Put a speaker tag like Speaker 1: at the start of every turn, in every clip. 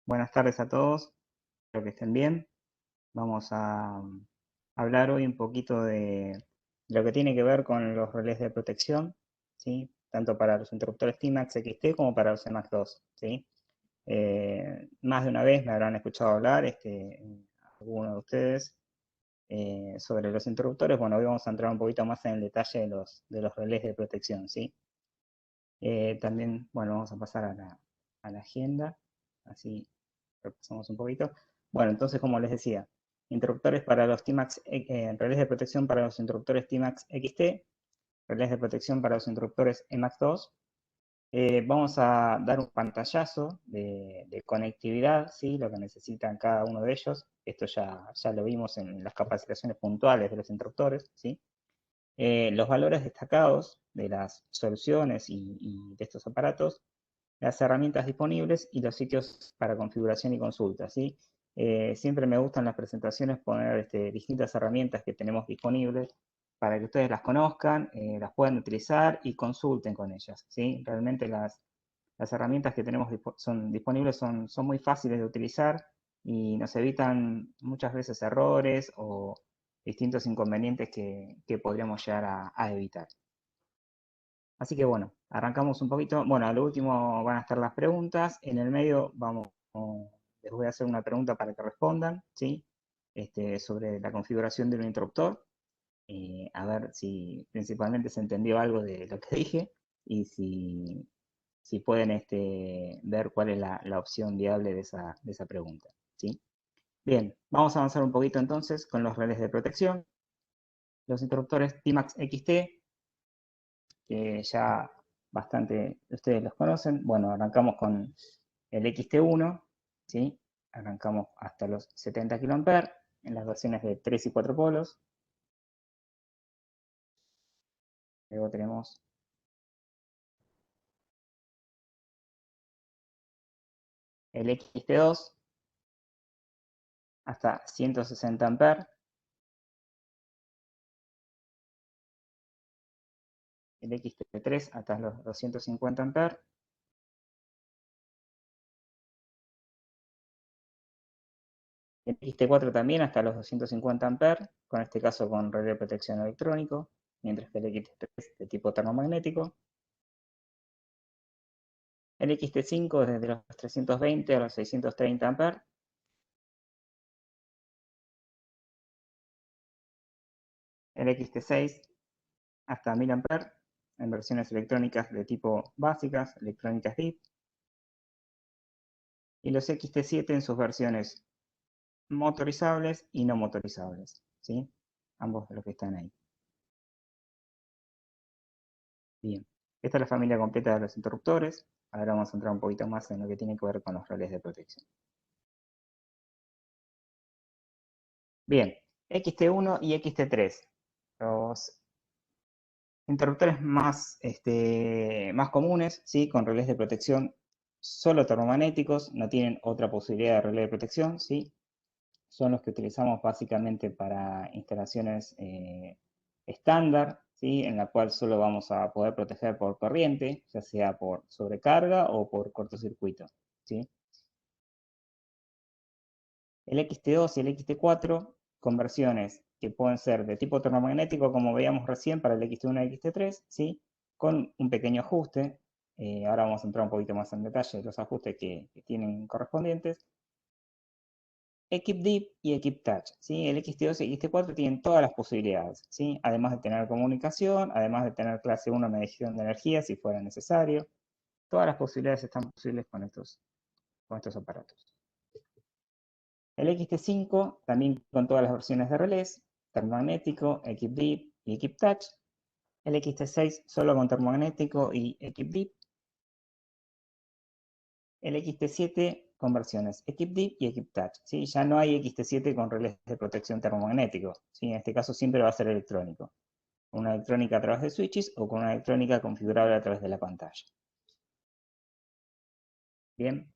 Speaker 1: Buenas tardes a todos, espero que estén bien. Vamos a hablar hoy un poquito de lo que tiene que ver con los relés de protección, ¿sí? Tanto para los interruptores Tmax XT como para los Emax 2, ¿sí? Más de una vez me habrán escuchado hablar, algunos de ustedes, sobre los interruptores. Bueno, hoy vamos a entrar un poquito más en el detalle de los relés de protección, ¿sí? También, bueno, vamos a pasar a la agenda, así repasamos un poquito. Bueno, entonces, como les decía, interruptores para los Tmax, relés de protección para los interruptores Tmax XT, relés de protección para los interruptores Emax 2. Vamos a dar un pantallazo de conectividad, ¿sí? Lo que necesitan cada uno de ellos. Esto ya lo vimos en las capacitaciones puntuales de los interruptores, ¿sí? Los valores destacados de las soluciones y de estos aparatos, las herramientas disponibles y los sitios para configuración y consulta, ¿sí? Siempre me gustan las presentaciones poner distintas herramientas que tenemos disponibles para que ustedes las conozcan, las puedan utilizar y consulten con ellas, ¿sí? Realmente las herramientas que tenemos disponibles son muy fáciles de utilizar y nos evitan muchas veces errores o distintos inconvenientes que podríamos llegar a evitar. Así que bueno, arrancamos un poquito. Bueno, a lo último van a estar las preguntas. En el medio les voy a hacer una pregunta para que respondan, ¿sí? Sobre la configuración de un interruptor. A ver si principalmente se entendió algo de lo que dije y si pueden ver cuál es la opción viable de esa pregunta, ¿sí? Bien, vamos a avanzar un poquito entonces con los relés de protección. Los interruptores Tmax XT, que ya bastante ustedes los conocen. Bueno, arrancamos con el XT1, ¿sí? Arrancamos hasta los 70 kA en las versiones de 3 y 4 polos. Luego tenemos el XT2 hasta 160 A, el XT3 hasta los 250 A, el XT4 también hasta los 250 A, con este caso con relé de protección electrónico, mientras que el XT3 de tipo termomagnético. El XT5 desde los 320 a los 630 A. El XT6 hasta 1000 A en versiones electrónicas de tipo básicas, electrónicas DIP. Y los XT7 en sus versiones motorizables y no motorizables, ¿sí? Ambos de los que están ahí. Bien, esta es la familia completa de los interruptores. Ahora vamos a entrar un poquito más en lo que tiene que ver con los relés de protección. Bien, XT1 y XT3. Los interruptores más comunes, ¿sí? Con relés de protección solo termomagnéticos, no tienen otra posibilidad de relé de protección, ¿sí? Son los que utilizamos básicamente para instalaciones estándar, ¿sí? En la cual solo vamos a poder proteger por corriente, ya sea por sobrecarga o por cortocircuito, ¿sí? El XT2 y el XT4, conversiones que pueden ser de tipo termomagnético, como veíamos recién para el XT1 y XT3, ¿sí? Con un pequeño ajuste. Ahora vamos a entrar un poquito más en detalle de los ajustes que tienen correspondientes. EquipDeep y EquipTouch, ¿sí? El XT2 y XT4 tienen todas las posibilidades, ¿sí? Además de tener comunicación, además de tener clase 1 medición de energía si fuera necesario. Todas las posibilidades están posibles con estos aparatos. El XT5 también con todas las versiones de relés, termomagnético, EquipDeep y EquipTouch. El XT6 solo con termomagnético y EquipDeep. El XT7 con versiones EquipDeep y EquipTouch, ¿sí? Ya no hay XT7 con relés de protección termomagnético, ¿sí? En este caso siempre va a ser electrónico. Una electrónica a través de switches o con una electrónica configurable a través de la pantalla. Bien.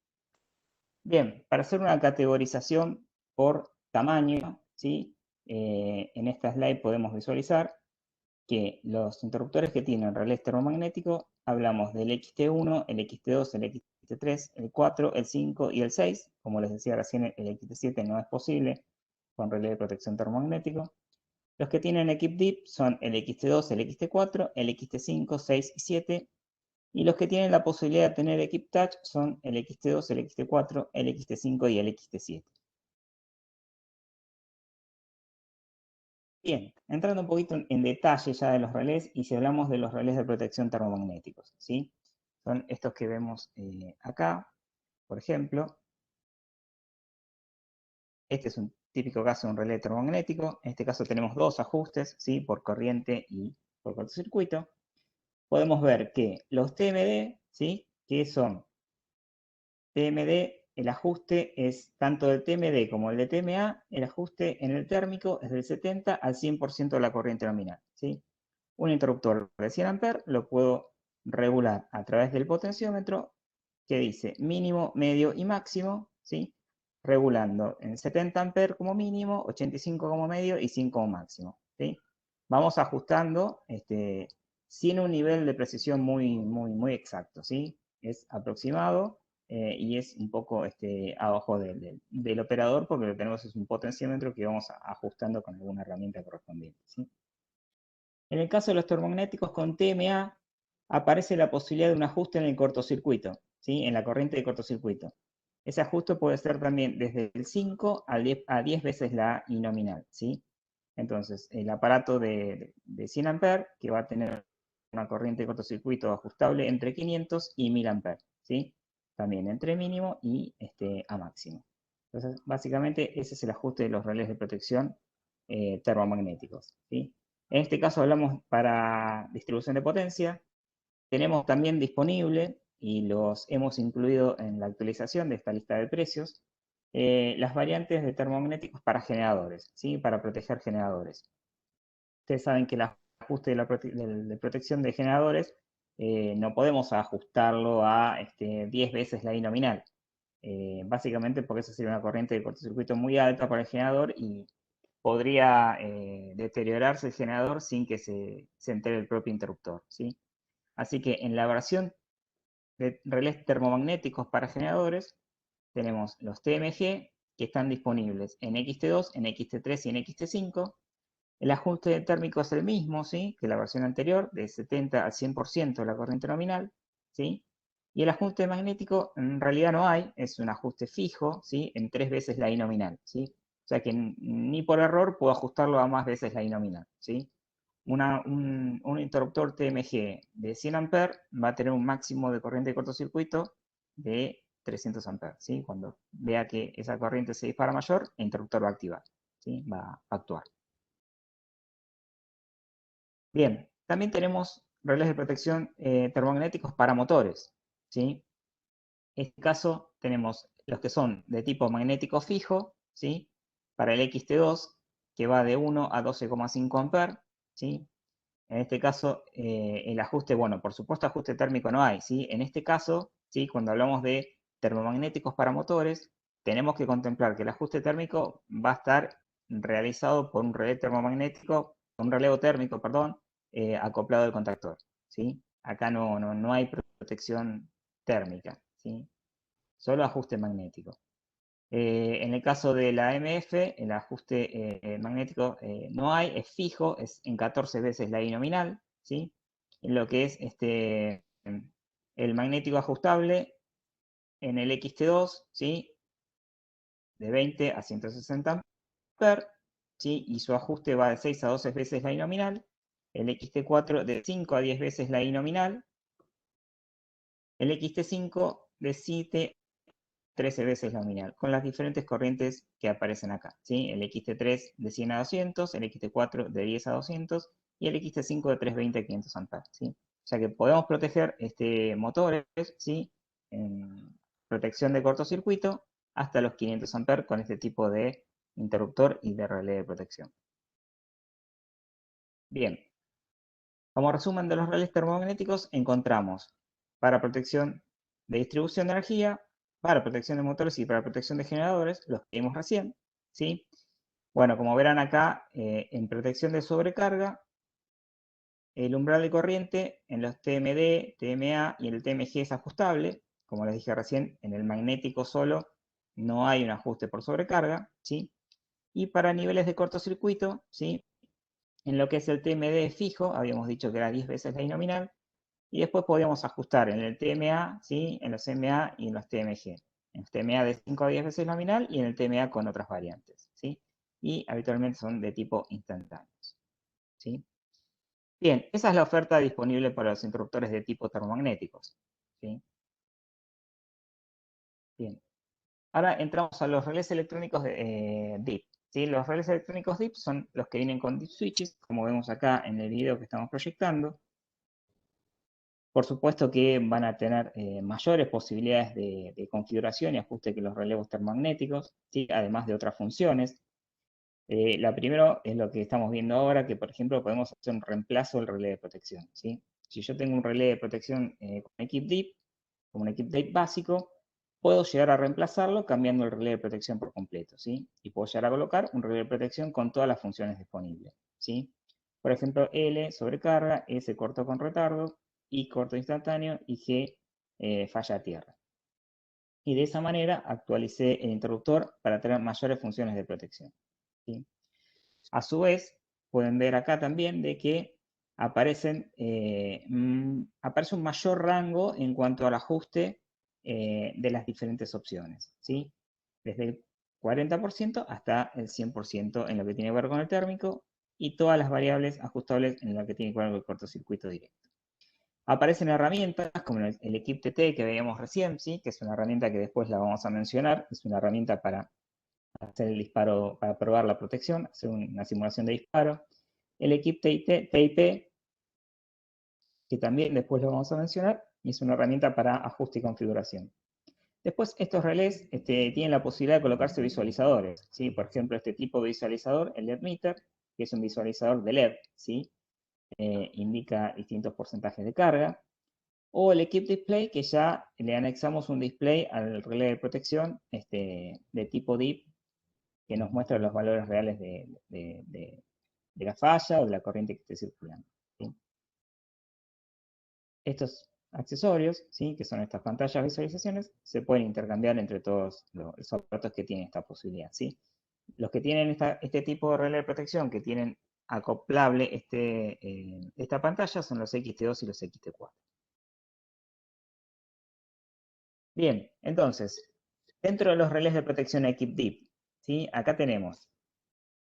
Speaker 1: Bien, para hacer una categorización por tamaño, ¿sí? En esta slide podemos visualizar que los interruptores que tienen relés termomagnético, hablamos del XT1, el XT2, el XT3, el 4, el 5 y el 6. Como les decía recién, el XT7 no es posible con relé de protección termomagnético. Los que tienen equip DIP son el XT2, el XT4, el XT5, 6 y 7. Y los que tienen la posibilidad de tener equip touch son el XT2, el XT4, el XT5 y el XT7. Bien, entrando un poquito en detalle ya de los relés, y si hablamos de los relés de protección termomagnéticos, ¿sí? Son estos que vemos acá, por ejemplo. Este es un típico caso de un relé termomagnético. En este caso tenemos dos ajustes, ¿sí? Por corriente y por cortocircuito. Podemos ver que los TMD, ¿sí? Que son TMD, el ajuste es tanto del TMD como el de TMA, el ajuste en el térmico es del 70 al 100% de la corriente nominal, ¿sí? Un interruptor de 100 A lo puedo regular a través del potenciómetro que dice mínimo, medio y máximo, ¿sí? Regulando en 70 A como mínimo, 85 como medio y 5 como máximo, ¿sí? Vamos ajustando sin un nivel de precisión muy exacto, ¿sí? Es aproximado y es un poco abajo del operador, porque lo que tenemos es un potenciómetro que vamos ajustando con alguna herramienta correspondiente, ¿sí? En el caso de los termomagnéticos con TMA, aparece la posibilidad de un ajuste en el cortocircuito, ¿sí? En la corriente de cortocircuito. Ese ajuste puede ser también desde el 5 a 10 veces la I nominal, ¿sí? Entonces, el aparato de 100 A, que va a tener una corriente de cortocircuito ajustable entre 500 y 1000 A, ¿sí? También entre mínimo y a máximo. Entonces, básicamente, ese es el ajuste de los relés de protección termomagnéticos, ¿sí? En este caso hablamos para distribución de potencia. Tenemos también disponible, y los hemos incluido en la actualización de esta lista de precios, las variantes de termomagnéticos para generadores, ¿sí? Para proteger generadores. Ustedes saben que el ajuste de protección de generadores no podemos ajustarlo a 10 veces la I nominal. Básicamente porque eso sería una corriente de cortocircuito muy alta para el generador y podría deteriorarse el generador sin que se entere el propio interruptor, ¿sí? Así que en la versión de relés termomagnéticos para generadores tenemos los TMG que están disponibles en XT2, en XT3 y en XT5. El ajuste térmico es el mismo, ¿sí? Que la versión anterior, de 70 al 100% de la corriente nominal, ¿sí? Y el ajuste magnético en realidad no hay, es un ajuste fijo, ¿sí? En 3 veces la I nominal, ¿sí? O sea que ni por error puedo ajustarlo a más veces la I nominal, ¿sí? Un interruptor TMG de 100 A va a tener un máximo de corriente de cortocircuito de 300 A, ¿sí? Cuando vea que esa corriente se dispara mayor, el interruptor va a activar, ¿sí? Va a actuar. Bien, también tenemos relés de protección termomagnéticos para motores, ¿sí? En este caso tenemos los que son de tipo magnético fijo, ¿sí? Para el XT2, que va de 1 a 12,5 A, ¿sí? En este caso, el ajuste, bueno, por supuesto ajuste térmico no hay, ¿sí? En este caso, ¿sí? Cuando hablamos de termomagnéticos para motores, tenemos que contemplar que el ajuste térmico va a estar realizado por un relé termomagnético, un relevo térmico, perdón, acoplado al contactor, ¿sí? Acá no hay protección térmica, ¿sí? Solo ajuste magnético. En el caso de la MF, el ajuste magnético no hay, es fijo, es en 14 veces la I nominal, ¿sí? En lo que es el magnético ajustable en el XT2, ¿sí? De 20 a 160 A, ¿sí? Y su ajuste va de 6 a 12 veces la I nominal. El XT4 de 5 a 10 veces la I nominal. El XT5 de 7 13 veces la nominal, con las diferentes corrientes que aparecen acá, ¿sí? El XT3 de 100 a 200, el XT4 de 10 a 200 y el XT5 de 320 a 500 A, ¿sí? O sea que podemos proteger motores, ¿sí? En protección de cortocircuito hasta los 500 A con este tipo de interruptor y de relé de protección. Bien, como resumen de los relés termomagnéticos, encontramos para protección de distribución de energía, para protección de motores y para protección de generadores, los que vimos recién, ¿sí? Bueno, como verán acá, en protección de sobrecarga, el umbral de corriente en los TMD, TMA y en el TMG es ajustable, como les dije recién, en el magnético solo no hay un ajuste por sobrecarga, ¿sí? Y para niveles de cortocircuito, ¿sí? En lo que es el TMD fijo, habíamos dicho que era 10 veces la I nominal, y después podíamos ajustar en el TMA, ¿sí? En los MA y en los TMG. En los TMA de 5 a 10 veces nominal y en el TMA con otras variantes, ¿sí? Y habitualmente son de tipo instantáneos, ¿sí? Bien, esa es la oferta disponible para los interruptores de tipo termomagnéticos, ¿sí? Bien. Ahora entramos a los relés electrónicos de, DIP, ¿sí? Los relés electrónicos DIP son los que vienen con DIP switches, como vemos acá en el video que estamos proyectando. Por supuesto que van a tener mayores posibilidades de configuración y ajuste que los relevos termomagnéticos, ¿sí? Además de otras funciones. La primera es lo que estamos viendo ahora, que por ejemplo podemos hacer un reemplazo del relé de protección, ¿sí? Si yo tengo un relé de protección con equip DIP, como un equip DIP básico, puedo llegar a reemplazarlo cambiando el relé de protección por completo, ¿sí? Y puedo llegar a colocar un relé de protección con todas las funciones disponibles, ¿sí? Por ejemplo, L, sobrecarga, S, corto con retardo, I, corto instantáneo, y G, falla a tierra. Y de esa manera actualicé el interruptor para tener mayores funciones de protección, ¿sí? A su vez, pueden ver acá también de que aparece un mayor rango en cuanto al ajuste de las diferentes opciones, ¿sí? Desde el 40% hasta el 100% en lo que tiene que ver con el térmico y todas las variables ajustables en lo que tiene que ver con el cortocircuito directo. Aparecen herramientas como el Equip TT que veíamos recién, ¿sí? Que es una herramienta que después la vamos a mencionar, es una herramienta para hacer el disparo, para probar la protección, hacer una simulación de disparo. El Equip TIP, que también después lo vamos a mencionar, y es una herramienta para ajuste y configuración. Después, estos relés tienen la posibilidad de colocarse visualizadores, ¿sí? Por ejemplo, este tipo de visualizador, el LED meter, que es un visualizador de LED, ¿sí? Indica distintos porcentajes de carga. O el Equip Display, que ya le anexamos un display al relé de protección de tipo DIP, que nos muestra los valores reales de la falla o de la corriente que esté circulando, ¿sí? Estos accesorios, ¿sí? Que son estas pantallas visualizaciones, se pueden intercambiar entre todos los aparatos que tienen esta posibilidad, ¿sí? Los que tienen este tipo de relé de protección, que tienen acoplable esta pantalla, son los XT2 y los XT4. Bien, entonces, dentro de los relés de protección Equip DIP, ¿sí? Acá tenemos,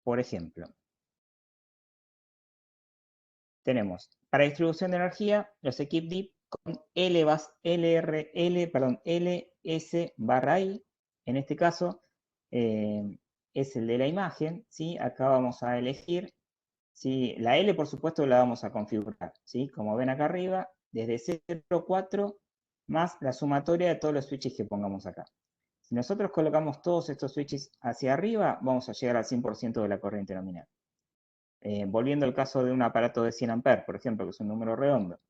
Speaker 1: por ejemplo, tenemos para distribución de energía los Equip DIP con LS barra I. En este caso es el de la imagen, ¿sí? Acá vamos a elegir, ¿sí? La L por supuesto la vamos a configurar, ¿sí? Como ven acá arriba, desde 0,4 más la sumatoria de todos los switches que pongamos acá. Si nosotros colocamos todos estos switches hacia arriba, vamos a llegar al 100% de la corriente nominal. Volviendo al caso de un aparato de 100 amperes, por ejemplo, que es un número redondo,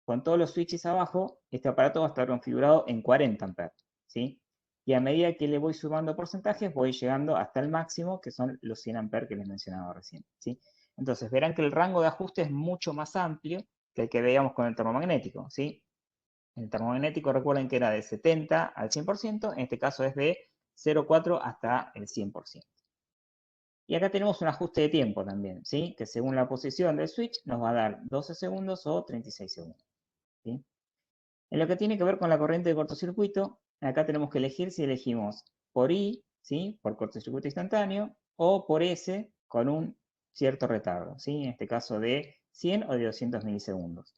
Speaker 1: con todos los switches abajo, este aparato va a estar configurado en 40 amperes, ¿sí? Y a medida que le voy sumando porcentajes, voy llegando hasta el máximo, que son los 100 amperes que les mencionaba recién, ¿sí? Entonces, verán que el rango de ajuste es mucho más amplio que el que veíamos con el termomagnético, ¿sí? El termomagnético, recuerden que era de 70 al 100%, en este caso es de 0,4 hasta el 100%. Y acá tenemos un ajuste de tiempo también, ¿sí? Que según la posición del switch nos va a dar 12 segundos o 36 segundos, ¿sí? En lo que tiene que ver con la corriente de cortocircuito, acá tenemos que elegir si elegimos por I, ¿sí? Por cortocircuito instantáneo, o por S con un cierto retardo, ¿sí? En este caso de 100 o de 200 milisegundos.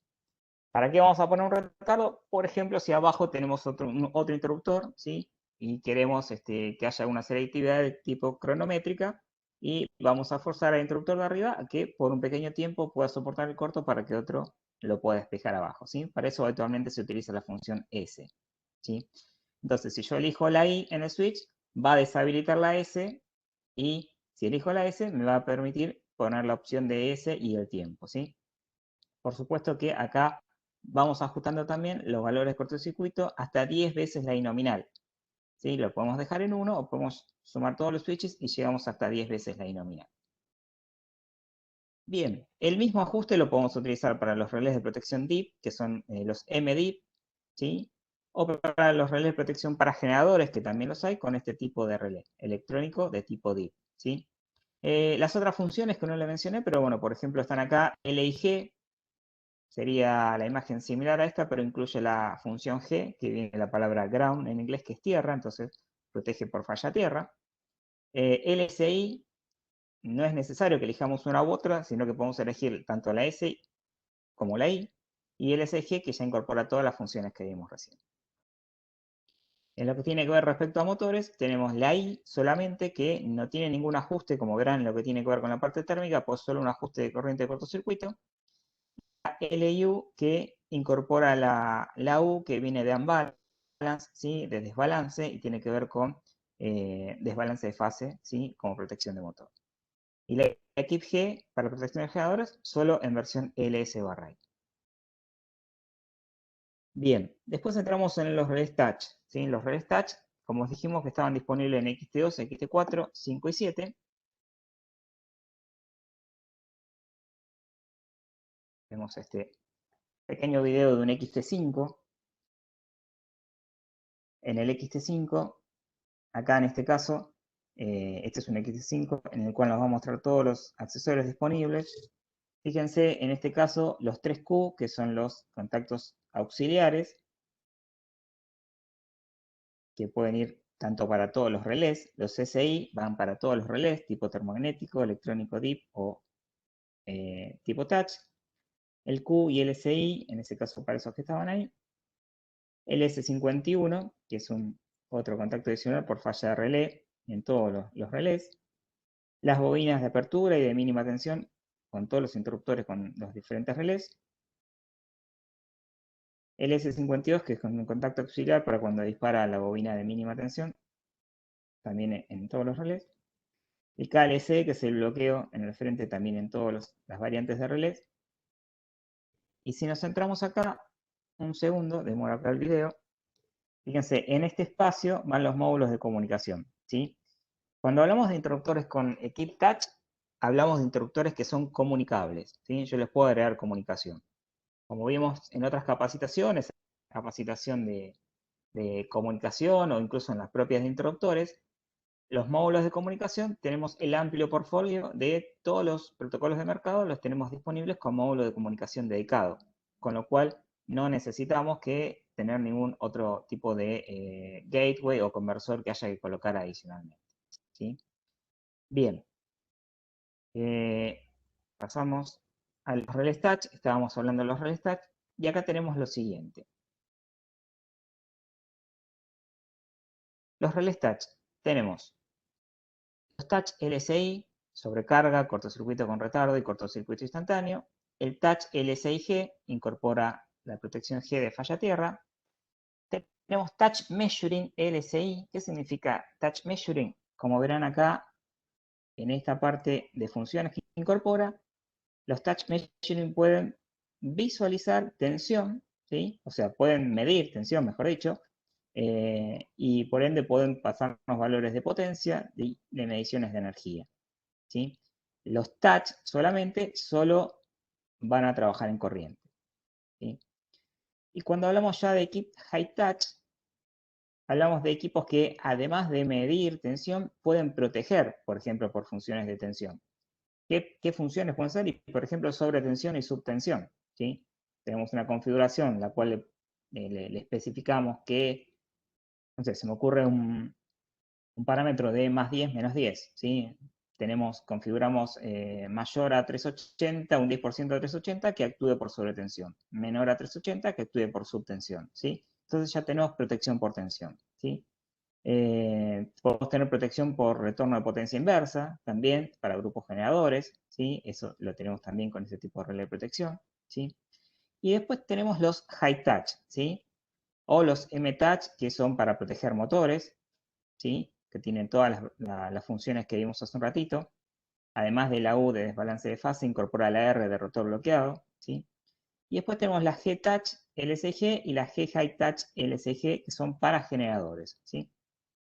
Speaker 1: ¿Para qué vamos a poner un retardo? Por ejemplo, si abajo tenemos otro interruptor, ¿sí? Y queremos que haya una selectividad de tipo cronométrica, y vamos a forzar al interruptor de arriba a que por un pequeño tiempo pueda soportar el corto para que otro lo pueda despejar abajo, ¿sí? Para eso habitualmente se utiliza la función S, ¿sí? Entonces, si yo elijo la I en el switch, va a deshabilitar la S, y si elijo la S, me va a permitir poner la opción de S y el tiempo, ¿sí? Por supuesto que acá vamos ajustando también los valores de cortocircuito hasta 10 veces la I nominal, ¿sí? Lo podemos dejar en 1 o podemos sumar todos los switches y llegamos hasta 10 veces la I nominal. Bien, el mismo ajuste lo podemos utilizar para los relés de protección DIP, que son los MDIP, ¿sí? o para los relés de protección para generadores, que también los hay, con este tipo de relé electrónico de tipo DIP, ¿sí? Las otras funciones que no le mencioné, pero bueno, por ejemplo, están acá L y G, sería la imagen similar a esta, pero incluye la función G, que viene de la palabra ground en inglés, que es tierra, entonces protege por falla tierra. LSI, no es necesario que elijamos una u otra, sino que podemos elegir tanto la S como la I, y LSG, que ya incorpora todas las funciones que vimos recién. En lo que tiene que ver respecto a motores, tenemos la I solamente, que no tiene ningún ajuste, como verán, en lo que tiene que ver con la parte térmica, pues solo un ajuste de corriente de cortocircuito. La LU, que incorpora la U, que viene de unbalance, ¿sí? De desbalance, y tiene que ver con desbalance de fase, ¿sí? Como protección de motor. Y la equip G, para protección de generadores, solo en versión LS/I. Bien, después entramos en los relés touch, ¿sí? Los relés touch, como os dijimos, que estaban disponibles en XT2, XT4, 5 y 7. Vemos este pequeño video de un XT5. En el XT5, acá en este caso, este es un XT5 en el cual nos va a mostrar todos los accesorios disponibles. Fíjense, en este caso, los 3Q, que son los contactos auxiliares, que pueden ir tanto para todos los relés. Los SI van para todos los relés, tipo termomagnético, electrónico DIP o tipo touch. El Q y el SI, en ese caso para esos que estaban ahí. El S51, que es otro contacto adicional por falla de relé en todos los relés. Las bobinas de apertura y de mínima tensión con todos los interruptores con los diferentes relés. El S52, que es con un contacto auxiliar para cuando dispara la bobina de mínima tensión, también en todos los relés. El KLC, que es el bloqueo en el frente también en todas las variantes de relés. Y si nos centramos acá, un segundo, demora acá el video. Fíjense, en este espacio van los módulos de comunicación, ¿sí? Cuando hablamos de interruptores con Equip Touch, hablamos de interruptores que son comunicables, ¿sí? Yo les puedo agregar comunicación. Como vimos en otras capacitaciones, capacitación de comunicación o incluso en las propias de interruptores, los módulos de comunicación tenemos el amplio portfolio de todos los protocolos de mercado, los tenemos disponibles con módulo de comunicación dedicado, con lo cual no necesitamos que tener ningún otro tipo de gateway o conversor que haya que colocar adicionalmente, ¿sí? Bien, pasamos a los relés touch, estábamos hablando de los relés touch, y acá tenemos lo siguiente. Los relés touch, tenemos los touch LSI, sobrecarga, cortocircuito con retardo y cortocircuito instantáneo. El touch LSI-G incorpora la protección G de falla tierra. Tenemos touch measuring LSI. ¿Qué significa touch measuring? Como verán acá, en esta parte de funciones que incorpora, los touch measuring pueden visualizar tensión, ¿sí? O sea, pueden medir tensión, mejor dicho, y por ende pueden pasarnos valores de potencia y de mediciones de energía, ¿sí? Los touch solamente solo van a trabajar en corriente, ¿sí? Y cuando hablamos ya de equip high touch, hablamos de equipos que además de medir tensión, pueden proteger, por ejemplo, por funciones de tensión. ¿Qué funciones pueden ser? Y, por ejemplo, sobretensión y subtensión, ¿sí? Tenemos una configuración en la cual le especificamos que, no sé, se me ocurre un parámetro de más 10, menos 10, ¿sí? Configuramos mayor a 380, un 10% de 380 que actúe por sobretensión, menor a 380 que actúe por subtensión, ¿sí? Entonces ya tenemos protección por tensión, ¿sí? Podemos tener protección por retorno de potencia inversa, también para grupos generadores, ¿sí? Eso lo tenemos también con este tipo de relé de protección, ¿sí? Y después tenemos los high touch, ¿sí? O los M-touch, que son para proteger motores, ¿sí? Que tienen todas las funciones que vimos hace un ratito. Además de la U de desbalance de fase, incorpora la R de rotor bloqueado, ¿sí? Y después tenemos la G-touch LSG y la G-high touch LSG, que son para generadores, ¿sí?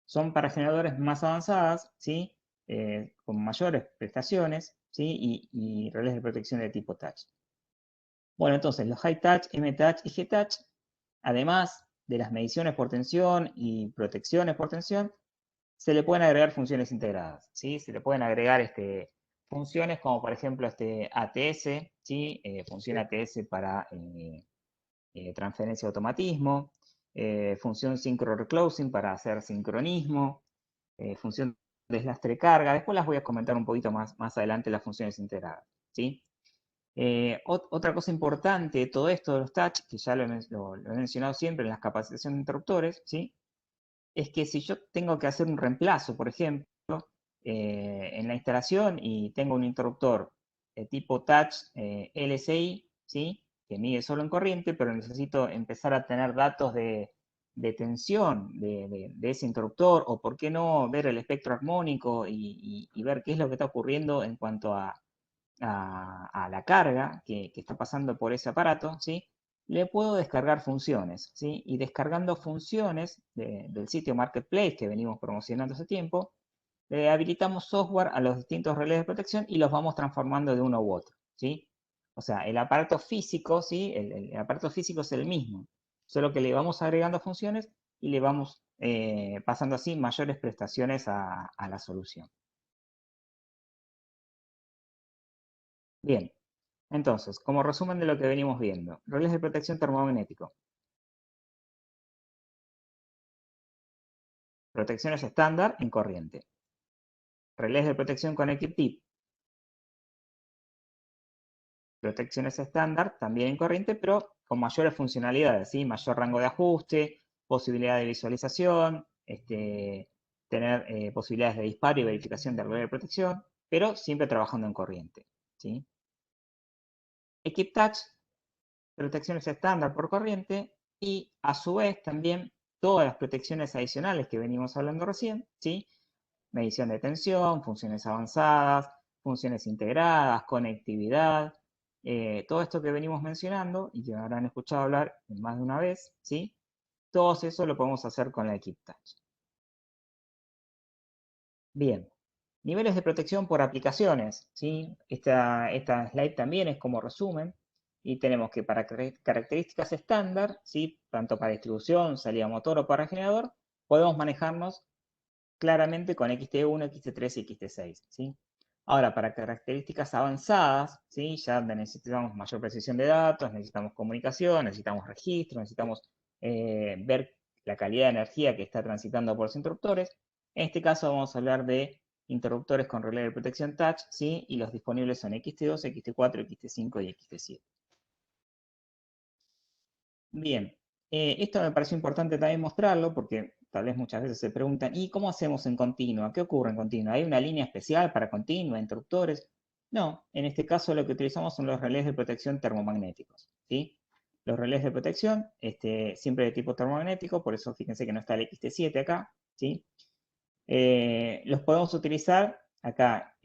Speaker 1: Son para generadores más avanzadas, ¿sí? Con mayores prestaciones, ¿sí? Y relés de protección de tipo touch. Bueno, entonces los high touch, M touch y G touch, además de las mediciones por tensión y protecciones por tensión, se le pueden agregar funciones integradas, ¿sí? Se le pueden agregar funciones como por ejemplo ATS, ¿sí? Función ATS para transferencia de automatismo, función synchro reclosing para hacer sincronismo, función deslastre carga. Después las voy a comentar un poquito más adelante las funciones integradas, ¿sí? Otra cosa importante de todo esto de los touch, que ya lo he mencionado siempre en las capacitaciones de interruptores, ¿sí? Es que si yo tengo que hacer un reemplazo, por ejemplo, en la instalación y tengo un interruptor de tipo touch LSI, ¿sí? Que mide solo en corriente, pero necesito empezar a tener datos de tensión de ese interruptor, o por qué no ver el espectro armónico y ver qué es lo que está ocurriendo en cuanto a la carga que está pasando por ese aparato, ¿sí? Le puedo descargar funciones, ¿sí? Y descargando funciones del sitio Marketplace que venimos promocionando hace tiempo, le habilitamos software a los distintos relés de protección y los vamos transformando de uno u otro, ¿sí? O sea, el aparato físico, ¿sí? El aparato físico es el mismo, solo que le vamos agregando funciones y le vamos pasando así mayores prestaciones a la solución. Bien, entonces, como resumen de lo que venimos viendo, relés de protección termomagnético, protecciones estándar en corriente, relés de protección con equiptip, protecciones estándar también en corriente, pero con mayores funcionalidades, ¿sí? Mayor rango de ajuste, posibilidad de visualización, tener posibilidades de disparo y verificación de relé de protección, pero siempre trabajando en corriente, ¿sí? Equip Touch, protecciones estándar por corriente y a su vez también todas las protecciones adicionales que venimos hablando recién, ¿sí? Medición de tensión, funciones avanzadas, funciones integradas, conectividad, todo esto que venimos mencionando y que habrán escuchado hablar más de una vez, ¿sí? Todo eso lo podemos hacer con la Equip Touch. Bien, niveles de protección por aplicaciones, ¿sí? Esta slide también es como resumen y tenemos que para características estándar, ¿sí? Tanto para distribución, salida motor o para generador, podemos manejarnos claramente con XT1, XT3 y XT6, ¿sí? Ahora, para características avanzadas, ¿sí? Ya necesitamos mayor precisión de datos, necesitamos comunicación, necesitamos registro, necesitamos ver la calidad de energía que está transitando por los interruptores. En este caso vamos a hablar de interruptores con relé de protección touch, ¿sí? Y los disponibles son XT2, XT4, XT5 y XT7. Bien, esto me pareció importante también mostrarlo porque tal vez muchas veces se preguntan, ¿y cómo hacemos en continua? ¿Qué ocurre en continua? ¿Hay una línea especial para continua, interruptores? No, en este caso lo que utilizamos son los relés de protección termomagnéticos, ¿sí? Los relés de protección, siempre de tipo termomagnético, por eso fíjense que no está el XT7 acá, ¿sí? Los podemos utilizar acá,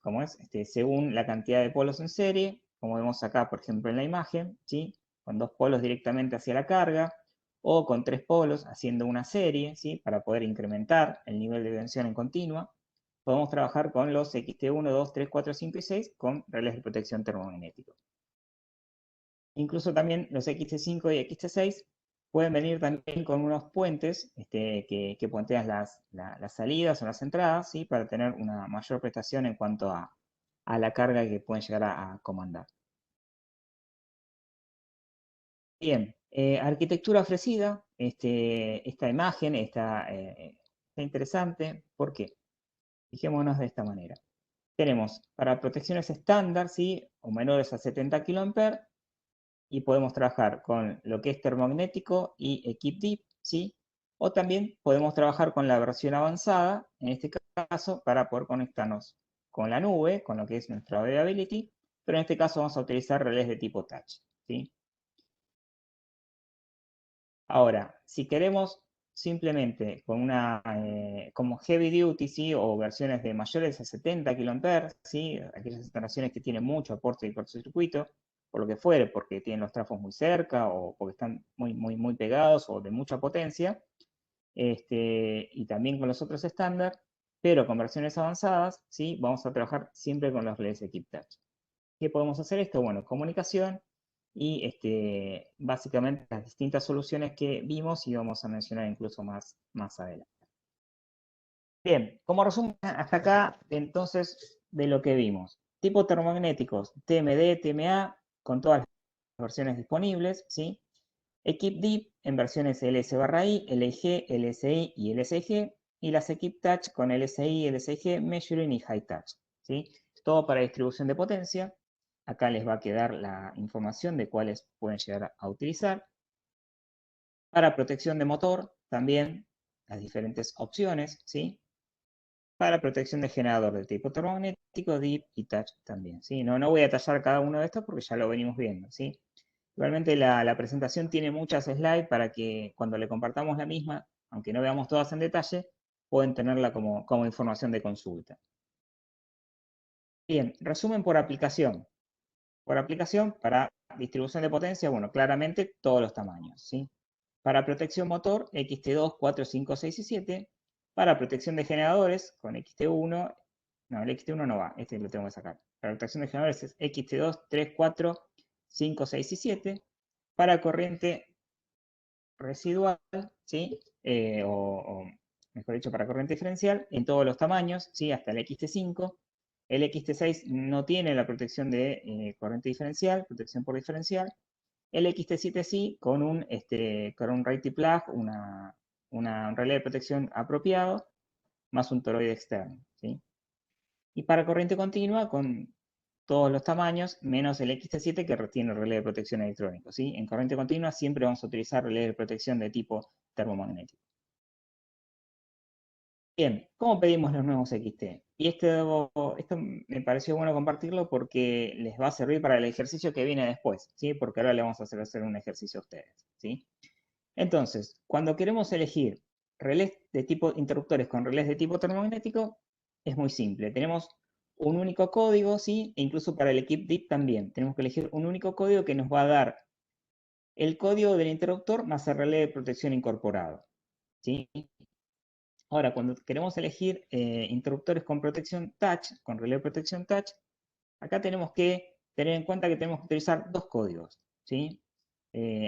Speaker 1: ¿cómo es? Según la cantidad de polos en serie, como vemos acá, por ejemplo, en la imagen, ¿sí? Con 2 polos directamente hacia la carga, o con 3 polos haciendo una serie, ¿sí? Para poder incrementar el nivel de tensión en continua. Podemos trabajar con los XT1, 2, 3, 4, 5 y 6 con relés de protección termomagnético. Incluso también los XT5 y XT6 pueden venir también con unos puentes que puentean las salidas o las entradas, ¿sí? Para tener una mayor prestación en cuanto a la carga que pueden llegar a comandar. Bien, arquitectura ofrecida, esta imagen está interesante. ¿Por qué? Fijémonos de esta manera. Tenemos para protecciones estándar, ¿sí? O menores a 70 kA, y podemos trabajar con lo que es termomagnético y EquipDeep, ¿sí? O también podemos trabajar con la versión avanzada, en este caso, para poder conectarnos con la nube, con lo que es nuestra Availability, pero en este caso vamos a utilizar relés de tipo touch, ¿sí? Ahora, si queremos simplemente con como heavy duty, ¿sí? O versiones de mayores a 70 kA, ¿sí? Aquellas instalaciones que tienen mucho aporte de cortocircuito, por lo que fuere, porque tienen los trafos muy cerca o porque están muy pegados o de mucha potencia, y también con los otros estándar, pero con versiones avanzadas, ¿sí? Vamos a trabajar siempre con los relés Equip Touch. ¿Qué podemos hacer esto? Bueno, comunicación y básicamente las distintas soluciones que vimos y vamos a mencionar incluso más adelante. Bien, como resumen hasta acá, entonces, de lo que vimos. Tipos termomagnéticos, TMD, TMA, con todas las versiones disponibles, ¿sí? Equip Deep en versiones LS/I, LG, LSI y LSG, y las Equip Touch con LSI, LSG, Measuring y High Touch, ¿sí? Todo para distribución de potencia. Acá les va a quedar la información de cuáles pueden llegar a utilizar. Para protección de motor, también las diferentes opciones, ¿sí? Para protección de generador de tipo termomagnético, Deep y Touch también, ¿sí? No voy a detallar cada uno de estos porque ya lo venimos viendo, ¿sí? Igualmente la presentación tiene muchas slides para que cuando le compartamos la misma, aunque no veamos todas en detalle, pueden tenerla como información de consulta. Bien, resumen por aplicación. Por aplicación, para distribución de potencia, bueno, claramente todos los tamaños, ¿sí? Para protección motor, XT2, 4, 5, 6 y 7. Para protección de generadores, con XT1, no, el XT1 no va, este lo tengo que sacar. Para protección de generadores es XT2, 3, 4, 5, 6 y 7. Para corriente residual, ¿sí? O mejor dicho, para corriente diferencial, en todos los tamaños, ¿sí? Hasta el XT5. El XT6 no tiene la protección de corriente diferencial, protección por diferencial. El XT7 sí, con un Raiti Plug, un relé de protección apropiado, más un toroide externo, ¿sí? Y para corriente continua, con todos los tamaños, menos el XT7 que retiene el relé de protección electrónico, ¿sí? En corriente continua siempre vamos a utilizar relé de protección de tipo termomagnético. Bien, ¿cómo pedimos los nuevos XT? Y esto me pareció bueno compartirlo porque les va a servir para el ejercicio que viene después, ¿sí? Porque ahora le vamos a hacer un ejercicio a ustedes, ¿sí? Entonces, cuando queremos elegir relés de tipo interruptores con relés de tipo termomagnético, es muy simple. Tenemos un único código, ¿sí? E incluso para el Equip Deep también. Tenemos que elegir un único código que nos va a dar el código del interruptor más el relé de protección incorporado, ¿sí? Ahora, cuando queremos elegir interruptores con protección touch, con relé de protección touch, acá tenemos que tener en cuenta que tenemos que utilizar dos códigos, ¿sí?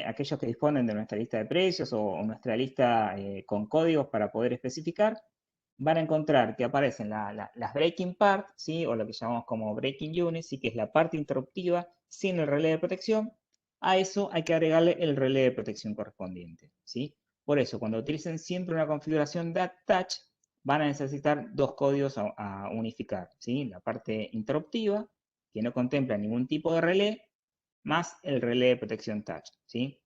Speaker 1: Aquellos que disponen de nuestra lista de precios o nuestra lista con códigos para poder especificar, van a encontrar que aparecen las breaking parts, ¿sí? O lo que llamamos como breaking units, ¿sí? Que es la parte interruptiva sin el relé de protección. A eso hay que agregarle el relé de protección correspondiente, ¿sí? Por eso, cuando utilicen siempre una configuración de touch, van a necesitar dos códigos a unificar, ¿sí? La parte interruptiva, que no contempla ningún tipo de relé, más el relé de protección touch, ¿sí?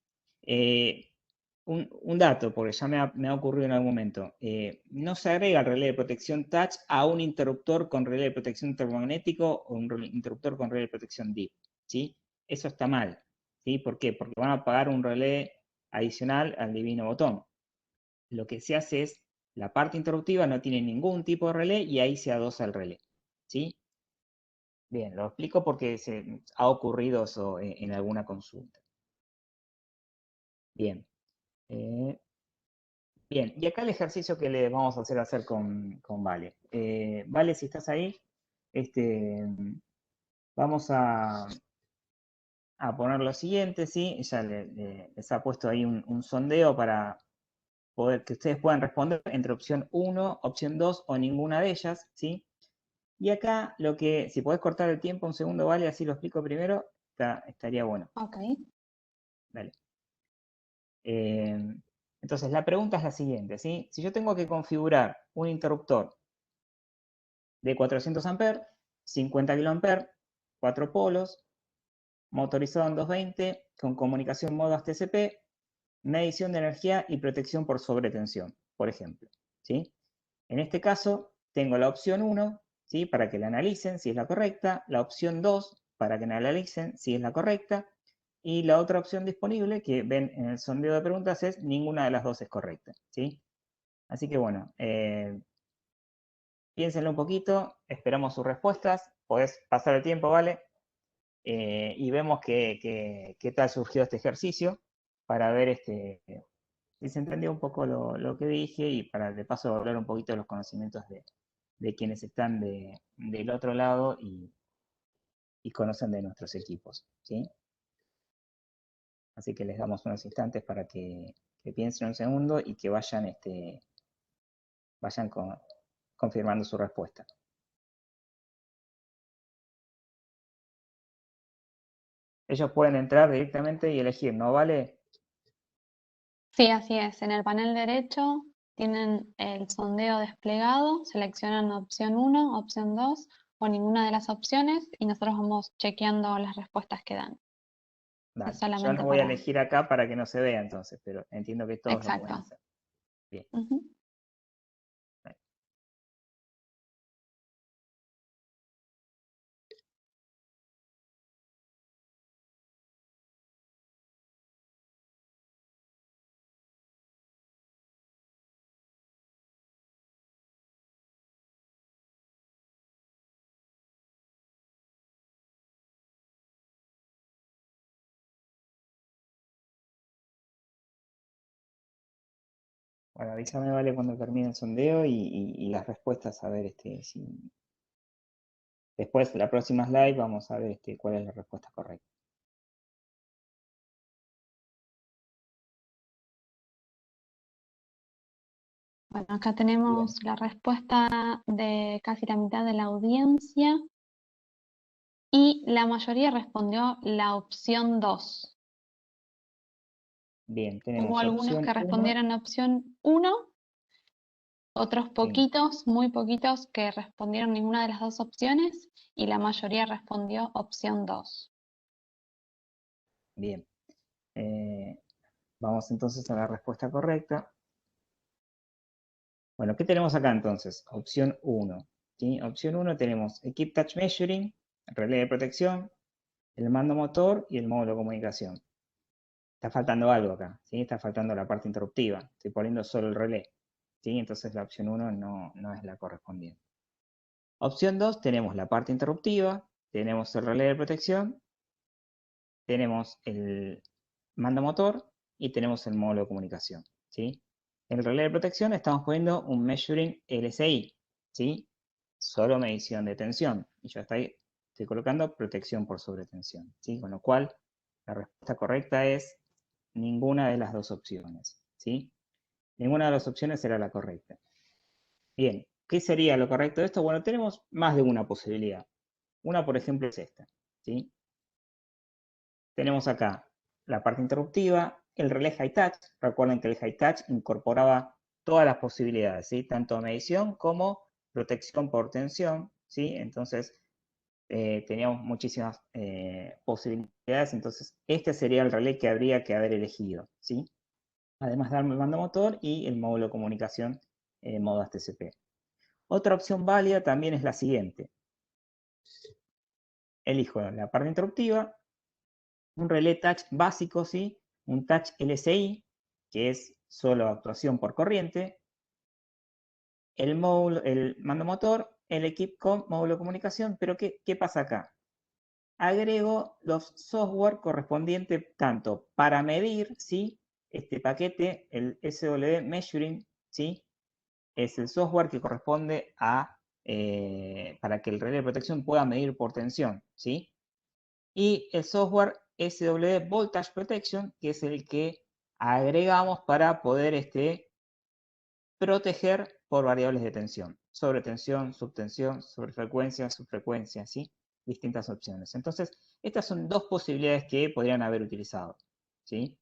Speaker 1: Un dato, porque ya me ha ocurrido en algún momento, no se agrega el relé de protección touch a un interruptor con relé de protección termomagnético o un interruptor con relé de protección DIP, ¿sí? Eso está mal, ¿sí? ¿Por qué? Porque van a pagar un relé adicional al divino botón. Lo que se hace es, la parte interruptiva no tiene ningún tipo de relé y ahí se adosa el relé, ¿sí? Bien, lo explico porque se ha ocurrido eso en alguna consulta. Bien. Eh, Bien, y acá el ejercicio que le vamos a hacer con Vale. Vale, si estás ahí, vamos a poner lo siguiente, ¿sí? Ella les ha puesto ahí un sondeo para poder que ustedes puedan responder entre opción 1, opción 2 o ninguna de ellas, ¿sí? Y acá si podés cortar el tiempo un segundo, Vale, así lo explico primero, estaría bueno.
Speaker 2: Ok.
Speaker 1: Dale. Entonces, la pregunta es la siguiente, ¿sí? Si yo tengo que configurar un interruptor de 400 amperes, 50 kA, 4 polos, motorizado en 220, con comunicación modo TCP, medición de energía y protección por sobretensión, por ejemplo, ¿sí? En este caso, tengo la opción 1, ¿sí? Para que la analicen si es la correcta, la opción 2, para que la analicen si es la correcta, y la otra opción disponible que ven en el sondeo de preguntas es ninguna de las dos es correcta, ¿sí? Así que bueno, piénsenlo un poquito, esperamos sus respuestas, podés pasar el tiempo, ¿vale? Y vemos qué tal surgió este ejercicio para ver si se entendió un poco lo que dije y para de paso hablar un poquito de los conocimientos de quienes están del otro lado y conocen de nuestros equipos, ¿sí? Así que les damos unos instantes para que piensen un segundo y que vayan, confirmando su respuesta. Ellos pueden entrar directamente y elegir, ¿no vale?
Speaker 2: Sí, así es. En el panel derecho tienen el sondeo desplegado, seleccionan opción 1, opción 2 o ninguna de las opciones y nosotros vamos chequeando las respuestas que dan.
Speaker 1: Dale.
Speaker 2: Es
Speaker 1: Yo
Speaker 2: solamente
Speaker 1: no voy a
Speaker 2: para...
Speaker 1: elegir acá para que no se vea entonces, pero entiendo que todos lo pueden
Speaker 2: Exacto.
Speaker 1: hacer. Bien.
Speaker 2: Ujú.
Speaker 1: Bueno, avísame, vale, cuando termine el sondeo y las respuestas, a ver, si... Después, la próxima slide, vamos a ver cuál es la respuesta correcta.
Speaker 2: Bueno, acá tenemos
Speaker 1: Bien.
Speaker 2: la respuesta de casi la mitad de la audiencia y la mayoría respondió la opción 2.
Speaker 1: Bien,
Speaker 2: Hubo
Speaker 1: tenemos
Speaker 2: algunos
Speaker 1: opción
Speaker 2: que
Speaker 1: 1.
Speaker 2: respondieron la opción 1, otros
Speaker 1: Sí,
Speaker 2: poquitos, muy poquitos, que respondieron ninguna de las dos opciones y la mayoría respondió opción 2.
Speaker 1: bien. Vamos entonces a la respuesta correcta. Bueno, ¿qué tenemos acá entonces? Opción 1. ¿Sí? Opción 1 tenemos Equip Touch Measuring, relé de protección, el mando motor y el módulo de comunicación. Está faltando algo acá, ¿sí? Está faltando la parte interruptiva. Estoy poniendo solo el relé, ¿sí? Entonces la opción 1 no es la correspondiente. Opción 2 tenemos la parte interruptiva, tenemos el relé de protección, tenemos el mando motor y tenemos el módulo de comunicación, ¿sí? En el relé de protección estamos poniendo un Measuring LSI, ¿sí? Solo medición de tensión. Y yo estoy colocando protección por sobretensión, ¿sí? Con lo cual, la respuesta correcta es ninguna de las dos opciones, ¿sí? Ninguna de las opciones será la correcta. Bien, ¿qué sería lo correcto de esto? Bueno, tenemos más de una posibilidad. Una, por ejemplo, es esta, ¿sí? Tenemos acá la parte interruptiva, el relé high touch. Recuerden que el high touch incorporaba todas las posibilidades, ¿sí? Tanto medición como protección por tensión, ¿sí? Entonces, teníamos muchísimas posibilidades. Entonces, este sería el relé que habría que haber elegido, ¿sí? Además del mando motor y el módulo de comunicación modo HTCP. Otra opción válida también es la siguiente. Elijo la parte interruptiva, un relé touch básico, ¿sí? Un touch LSI, que es solo actuación por corriente, el mando motor, el equip módulo de comunicación, pero ¿qué pasa acá? Agrego los software correspondientes tanto para medir, ¿sí? Este paquete, el SW Measuring, ¿sí? Es el software que corresponde para que el relé de protección pueda medir por tensión, ¿sí? Y el software SW Voltage Protection, que es el que agregamos para poder proteger por variables de tensión, sobretensión, subtensión, sobrefrecuencia, subfrecuencia, ¿sí? Distintas opciones. Entonces, estas son dos posibilidades que podrían haber utilizado, ¿sí?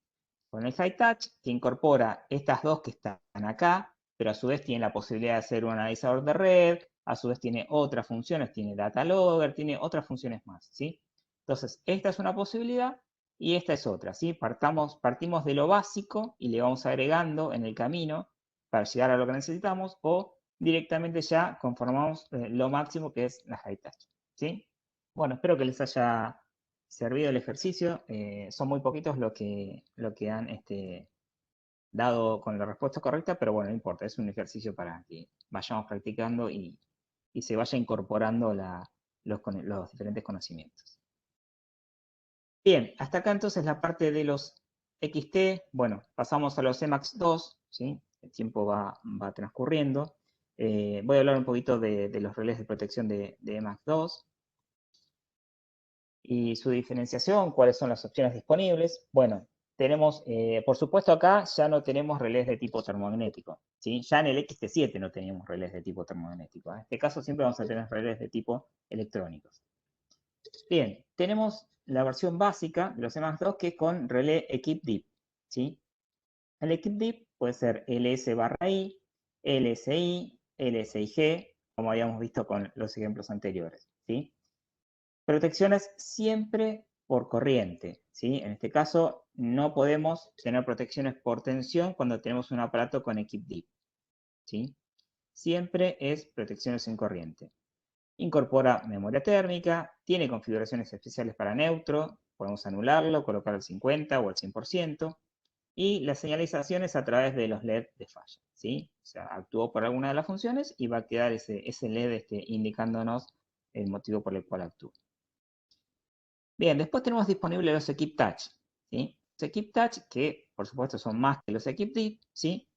Speaker 1: Con el High Touch, que incorpora estas dos que están acá, pero a su vez tiene la posibilidad de ser un analizador de red, a su vez tiene otras funciones, tiene data logger, tiene otras funciones más, ¿sí? Entonces, esta es una posibilidad y esta es otra, ¿sí? Partimos de lo básico y le vamos agregando en el camino para llegar a lo que necesitamos o directamente ya conformamos lo máximo que es la High Touch, ¿sí? Bueno, espero que les haya servido el ejercicio. Son muy poquitos lo que han dado con la respuesta correcta, pero bueno, no importa, es un ejercicio para que vayamos practicando y se vaya incorporando los diferentes conocimientos. Bien, hasta acá entonces la parte de los XT. Bueno, pasamos a los Emacs 2, ¿sí? El tiempo va transcurriendo. Voy a hablar un poquito de los relés de protección de Emacs 2 y su diferenciación, cuáles son las opciones disponibles. Bueno, tenemos, por supuesto acá ya no tenemos relés de tipo termomagnético, ¿sí? Ya en el XT7 no teníamos relés de tipo termomagnético. En este caso siempre vamos a tener relés de tipo electrónicos. Bien, tenemos la versión básica de los EMAX2 que es con relé equip-dip, ¿sí? El equip-dip puede ser LS/I, LSI, LSIG, como habíamos visto con los ejemplos anteriores, ¿sí? Protecciones siempre por corriente, ¿sí? En este caso no podemos tener protecciones por tensión cuando tenemos un aparato con equip-dip, ¿sí? Siempre es protecciones en corriente. Incorpora memoria térmica, tiene configuraciones especiales para neutro, podemos anularlo, colocar al 50 o al 100%, y la señalización es a través de los LED de falla, ¿sí? O sea, actuó por alguna de las funciones y va a quedar ese LED indicándonos el motivo por el cual actúa. Bien, después tenemos disponibles los Equip Touch, ¿sí? Los Equip Touch, que por supuesto son más que los Equip Dip, ¿sí?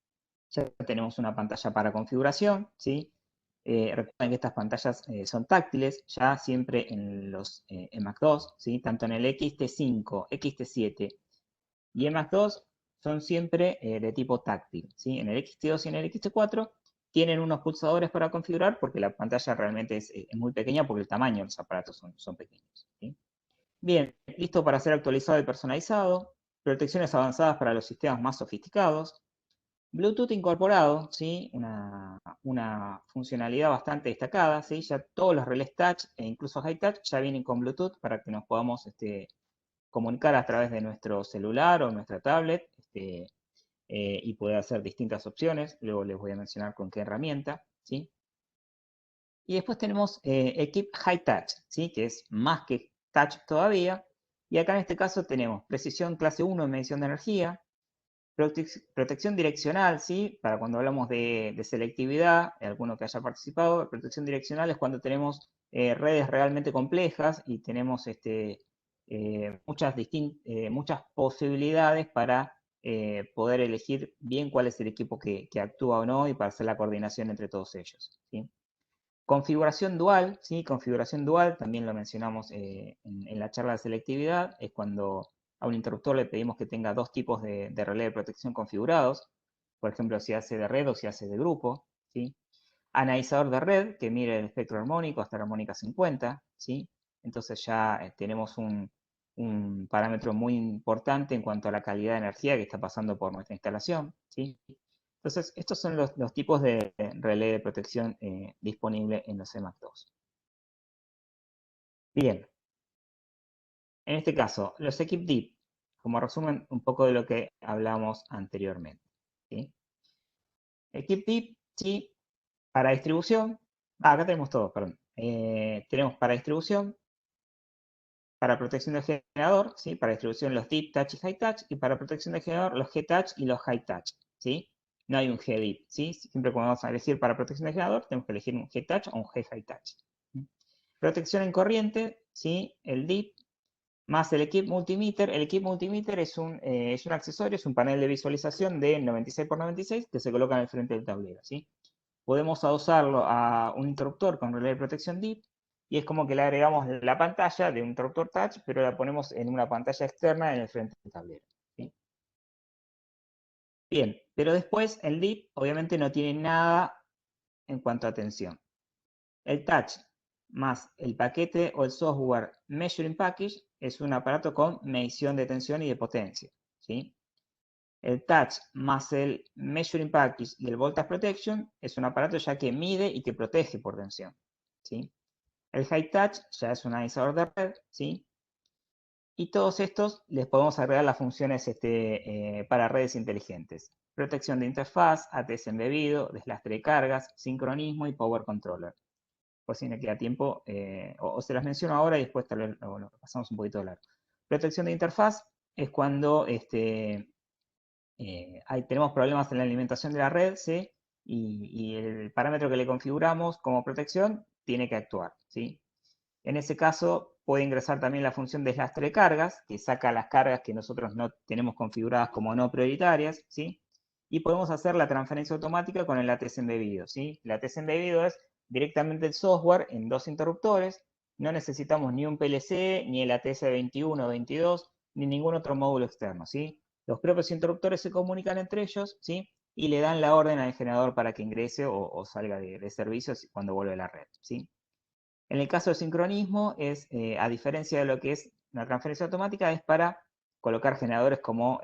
Speaker 1: Ya tenemos una pantalla para configuración, ¿sí? Recuerden que estas pantallas son táctiles, ya siempre en los EMAC2, ¿sí? Tanto en el XT5, XT7 y EMAC2 son siempre de tipo táctil, ¿sí? En el XT2 y en el XT4 tienen unos pulsadores para configurar porque la pantalla realmente es muy pequeña porque el tamaño de los aparatos son pequeños, ¿sí? Bien, listo para ser actualizado y personalizado. Protecciones avanzadas para los sistemas más sofisticados. Bluetooth incorporado, ¿sí? Una funcionalidad bastante destacada, ¿sí? Ya todos los relés touch e incluso high touch ya vienen con Bluetooth para que nos podamos comunicar a través de nuestro celular o nuestra tablet y poder hacer distintas opciones. Luego les voy a mencionar con qué herramienta, ¿sí? Y después tenemos Equip High Touch, ¿sí? Que es más que touch todavía. Y acá en este caso tenemos precisión clase 1 en medición de energía, protección direccional, ¿sí? Para cuando hablamos de selectividad, alguno que haya participado, protección direccional es cuando tenemos redes realmente complejas y tenemos muchas posibilidades para poder elegir bien cuál es el equipo que actúa o no y para hacer la coordinación entre todos ellos, ¿sí? Configuración dual, ¿sí? Configuración dual, también lo mencionamos en la charla de selectividad, es cuando a un interruptor le pedimos que tenga dos tipos de relé de protección configurados, por ejemplo, si hace de red o si hace de grupo, ¿sí? Analizador de red, que mire el espectro armónico hasta la armónica 50, ¿sí? Entonces ya tenemos un parámetro muy importante en cuanto a la calidad de energía que está pasando por nuestra instalación, ¿sí? Entonces, estos son los tipos de relé de protección disponible en los EMAC2. Bien, en este caso, los Equip Dip, como resumen un poco de lo que hablamos anteriormente, ¿sí? Equip Dip, sí, para distribución, acá tenemos todo, perdón. Tenemos para distribución, para protección del generador, ¿sí? Para distribución los Deep Touch y High Touch, y para protección del generador los G-Touch y los High Touch, ¿sí? No hay un G-Deep, ¿sí? Siempre cuando vamos a elegir para protección del generador, tenemos que elegir un G-Touch o un G-High Touch. Protección en corriente, ¿sí? El Deep más el Equip Multimeter. El Equip Multimeter es un accesorio, es un panel de visualización de 96 por 96 que se coloca en el frente del tablero, ¿sí? Podemos adosarlo a un interruptor con relé de protección DIP y es como que le agregamos la pantalla de un interruptor touch, pero la ponemos en una pantalla externa en el frente del tablero, ¿sí? Bien, pero después el DIP obviamente no tiene nada en cuanto a tensión. El touch más el paquete o el software Measuring Package es un aparato con medición de tensión y de potencia, ¿sí? El touch más el Measuring Package y el Voltage Protection es un aparato ya que mide y que protege por tensión, ¿sí? El High Touch ya es un analizador de red, ¿sí? Y todos estos les podemos agregar las funciones para redes inteligentes. Protección de interfaz, ATS embebido, deslastre de cargas, sincronismo y Power Controller. Por si me queda tiempo, o se las menciono ahora y después tal vez lo pasamos un poquito de largo. Protección de interfaz es cuando tenemos problemas en la alimentación de la red, ¿sí? Y el parámetro que le configuramos como protección tiene que actuar, ¿sí? En ese caso puede ingresar también la función deslastre de cargas, que saca las cargas que nosotros no tenemos configuradas como no prioritarias, ¿sí? Y podemos hacer la transferencia automática con el ATS embebido, ¿sí? El ATS embebido es directamente el software en dos interruptores, no necesitamos ni un PLC, ni el ATS 21 o 22, ni ningún otro módulo externo, ¿sí? Los propios interruptores se comunican entre ellos, ¿sí? Y le dan la orden al generador para que ingrese o salga de servicio cuando vuelve a la red, ¿sí? En el caso de sincronismo, a diferencia de lo que es una transferencia automática, es para colocar generadores como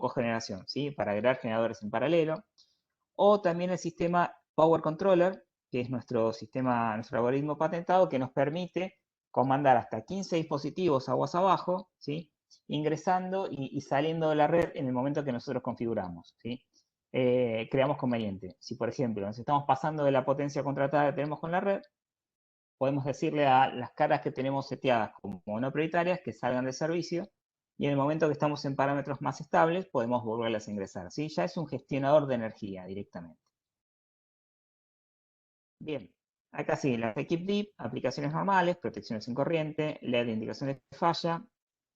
Speaker 1: cogeneración, ¿sí? Para agregar generadores en paralelo. O también el sistema Power Controller, que es nuestro algoritmo patentado, que nos permite comandar hasta 15 dispositivos aguas abajo, ¿sí? Ingresando y saliendo de la red en el momento que nosotros configuramos, ¿sí? Creamos conveniente. Si, por ejemplo, nos estamos pasando de la potencia contratada que tenemos con la red, podemos decirle a las caras que tenemos seteadas como no prioritarias que salgan de servicio y en el momento que estamos en parámetros más estables podemos volverlas a ingresar, ¿sí? Ya es un gestionador de energía directamente. Bien, acá sí, las Equip Deep, aplicaciones normales, protecciones sin corriente, LED de indicaciones de falla,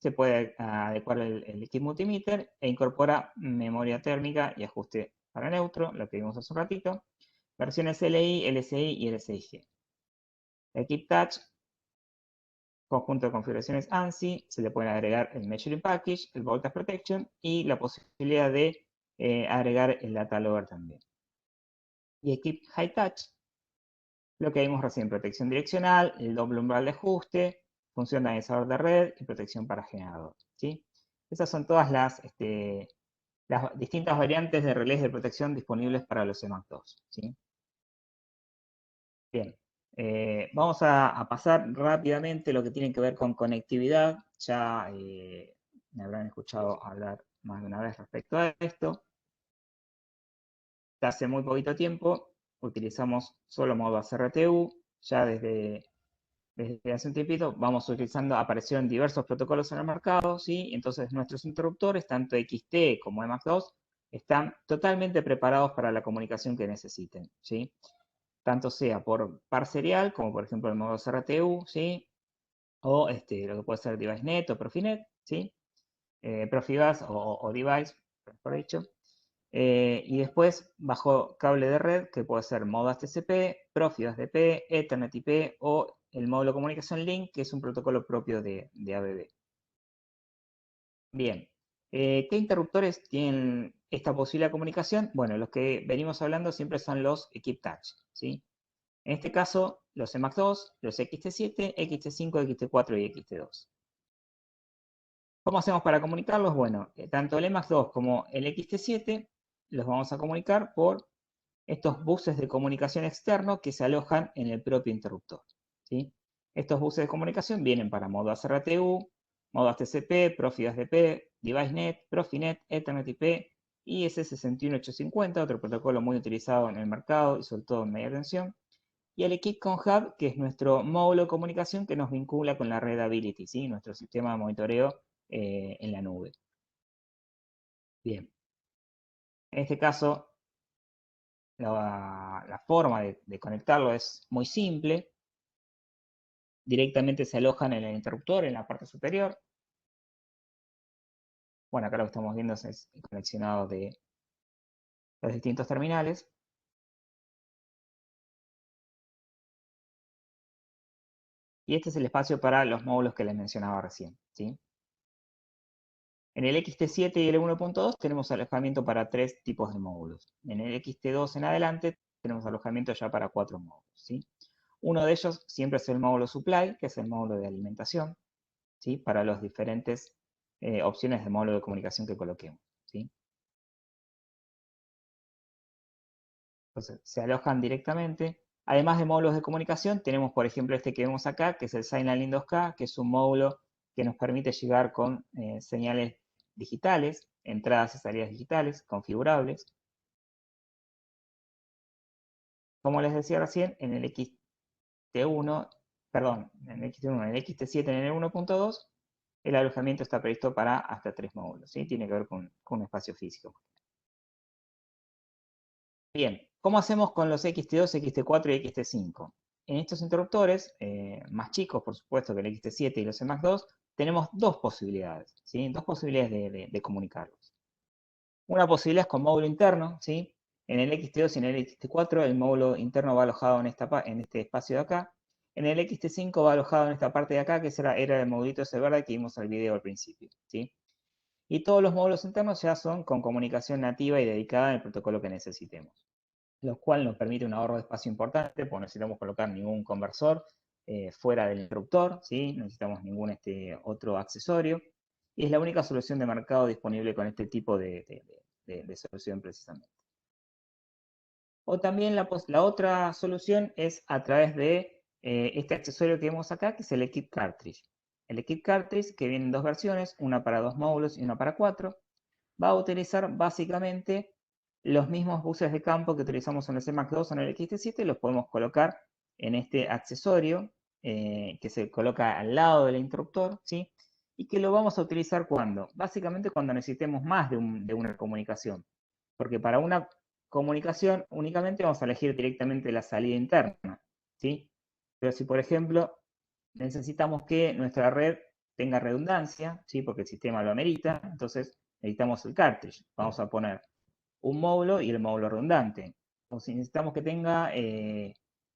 Speaker 1: se puede adecuar el Equip Multimeter e incorpora memoria térmica y ajuste para neutro, lo que vimos hace un ratito, versiones LI, LSI y LSIG. Equip Touch, conjunto de configuraciones ANSI, se le pueden agregar el Measuring Package, el Voltage Protection y la posibilidad de agregar el Data Logger también. Y Equip High Touch, lo que vimos recién, protección direccional, el doble umbral de ajuste, función de analizador de red y protección para generador, ¿sí? Esas son todas las distintas variantes de relés de protección disponibles para los EMAC 2, ¿sí? Bien, vamos a pasar rápidamente lo que tiene que ver con conectividad. Ya me habrán escuchado hablar más de una vez respecto a esto. Hace muy poquito tiempo utilizamos solo modo ACRTU. Ya desde hace un tiempito vamos utilizando, aparecieron diversos protocolos en el mercado, ¿sí? Entonces nuestros interruptores, tanto XT como EMAX2, están totalmente preparados para la comunicación que necesiten, ¿sí? Tanto sea por par serial, como por ejemplo el modo CRTU, ¿sí? O lo que puede ser DeviceNet o Profinet, ¿sí? Profibus o Device, por dicho. Y después bajo cable de red, que puede ser modo TCP, Profibus DP, Ethernet IP o el módulo comunicación link, que es un protocolo propio de ABB. Bien, ¿qué interruptores tienen esta posible comunicación? Bueno, los que venimos hablando siempre son los Equip Touch, ¿sí? En este caso, los EMAX 2, los XT7, XT5, XT4 y XT2. ¿Cómo hacemos para comunicarlos? Bueno, tanto el EMAX 2 como el XT7 los vamos a comunicar por estos buses de comunicación externo que se alojan en el propio interruptor, ¿sí? Estos buses de comunicación vienen para modo ACRTU, modo TCP, Profibus DP, DeviceNet, Profinet, Ethernet IP y IS61850, otro protocolo muy utilizado en el mercado y sobre todo en media tensión. Y el Equip con Hub, que es nuestro módulo de comunicación que nos vincula con la red Ability, ¿sí? Nuestro sistema de monitoreo en la nube. Bien. En este caso, la forma de conectarlo es muy simple. Directamente se alojan en el interruptor, en la parte superior. Bueno, acá lo que estamos viendo es el conexionado de los distintos terminales. Y este es el espacio para los módulos que les mencionaba recién, ¿sí? En el XT7 y el 1.2 tenemos alojamiento para 3 tipos de módulos. En el XT2 en adelante tenemos alojamiento ya para 4 módulos, ¿sí? Uno de ellos siempre es el módulo supply, que es el módulo de alimentación, ¿sí? Para las diferentes opciones de módulo de comunicación que coloquemos, ¿sí? Entonces, se alojan directamente. Además de módulos de comunicación, tenemos, por ejemplo, este que vemos acá, que es el Signal 2K, que es un módulo que nos permite llegar con señales digitales, entradas y salidas digitales, configurables. Como les decía recién, en el XT1, perdón, en el XT1, en el XT7, en el 1.2, el alojamiento está previsto para hasta 3 módulos, ¿sí? Tiene que ver con un espacio físico. Bien, ¿cómo hacemos con los XT2, XT4 y XT5? En estos interruptores, más chicos, por supuesto, que el XT7 y los EMAX 2, tenemos dos posibilidades, ¿sí? Dos posibilidades de comunicarlos. Una posibilidad es con módulo interno, ¿sí? En el XT2 y en el XT4 el módulo interno va alojado en este espacio de acá. En el XT5 va alojado en esta parte de acá, que era el modulito ese verde que vimos en el video al principio, ¿sí? Y todos los módulos internos ya son con comunicación nativa y dedicada en el protocolo que necesitemos, lo cual nos permite un ahorro de espacio importante, porque no necesitamos colocar ningún conversor fuera del interruptor, ¿sí? No necesitamos ningún otro accesorio, y es la única solución de mercado disponible con este tipo de solución precisamente. O también la otra solución es a través de este accesorio que vemos acá, que es el Equip Cartridge. El Equip Cartridge, que viene en dos versiones, una para 2 módulos y una para 4, va a utilizar básicamente los mismos buses de campo que utilizamos en el CMAX2 o en el XT7, los podemos colocar en este accesorio que se coloca al lado del interruptor, ¿sí? Y que lo vamos a utilizar cuando, básicamente cuando necesitemos más de una comunicación, porque para una comunicación únicamente vamos a elegir directamente la salida interna, ¿sí? Pero si, por ejemplo, necesitamos que nuestra red tenga redundancia, ¿sí? Porque el sistema lo amerita, entonces necesitamos el cartridge. Vamos a poner un módulo y el módulo redundante. O si necesitamos que tenga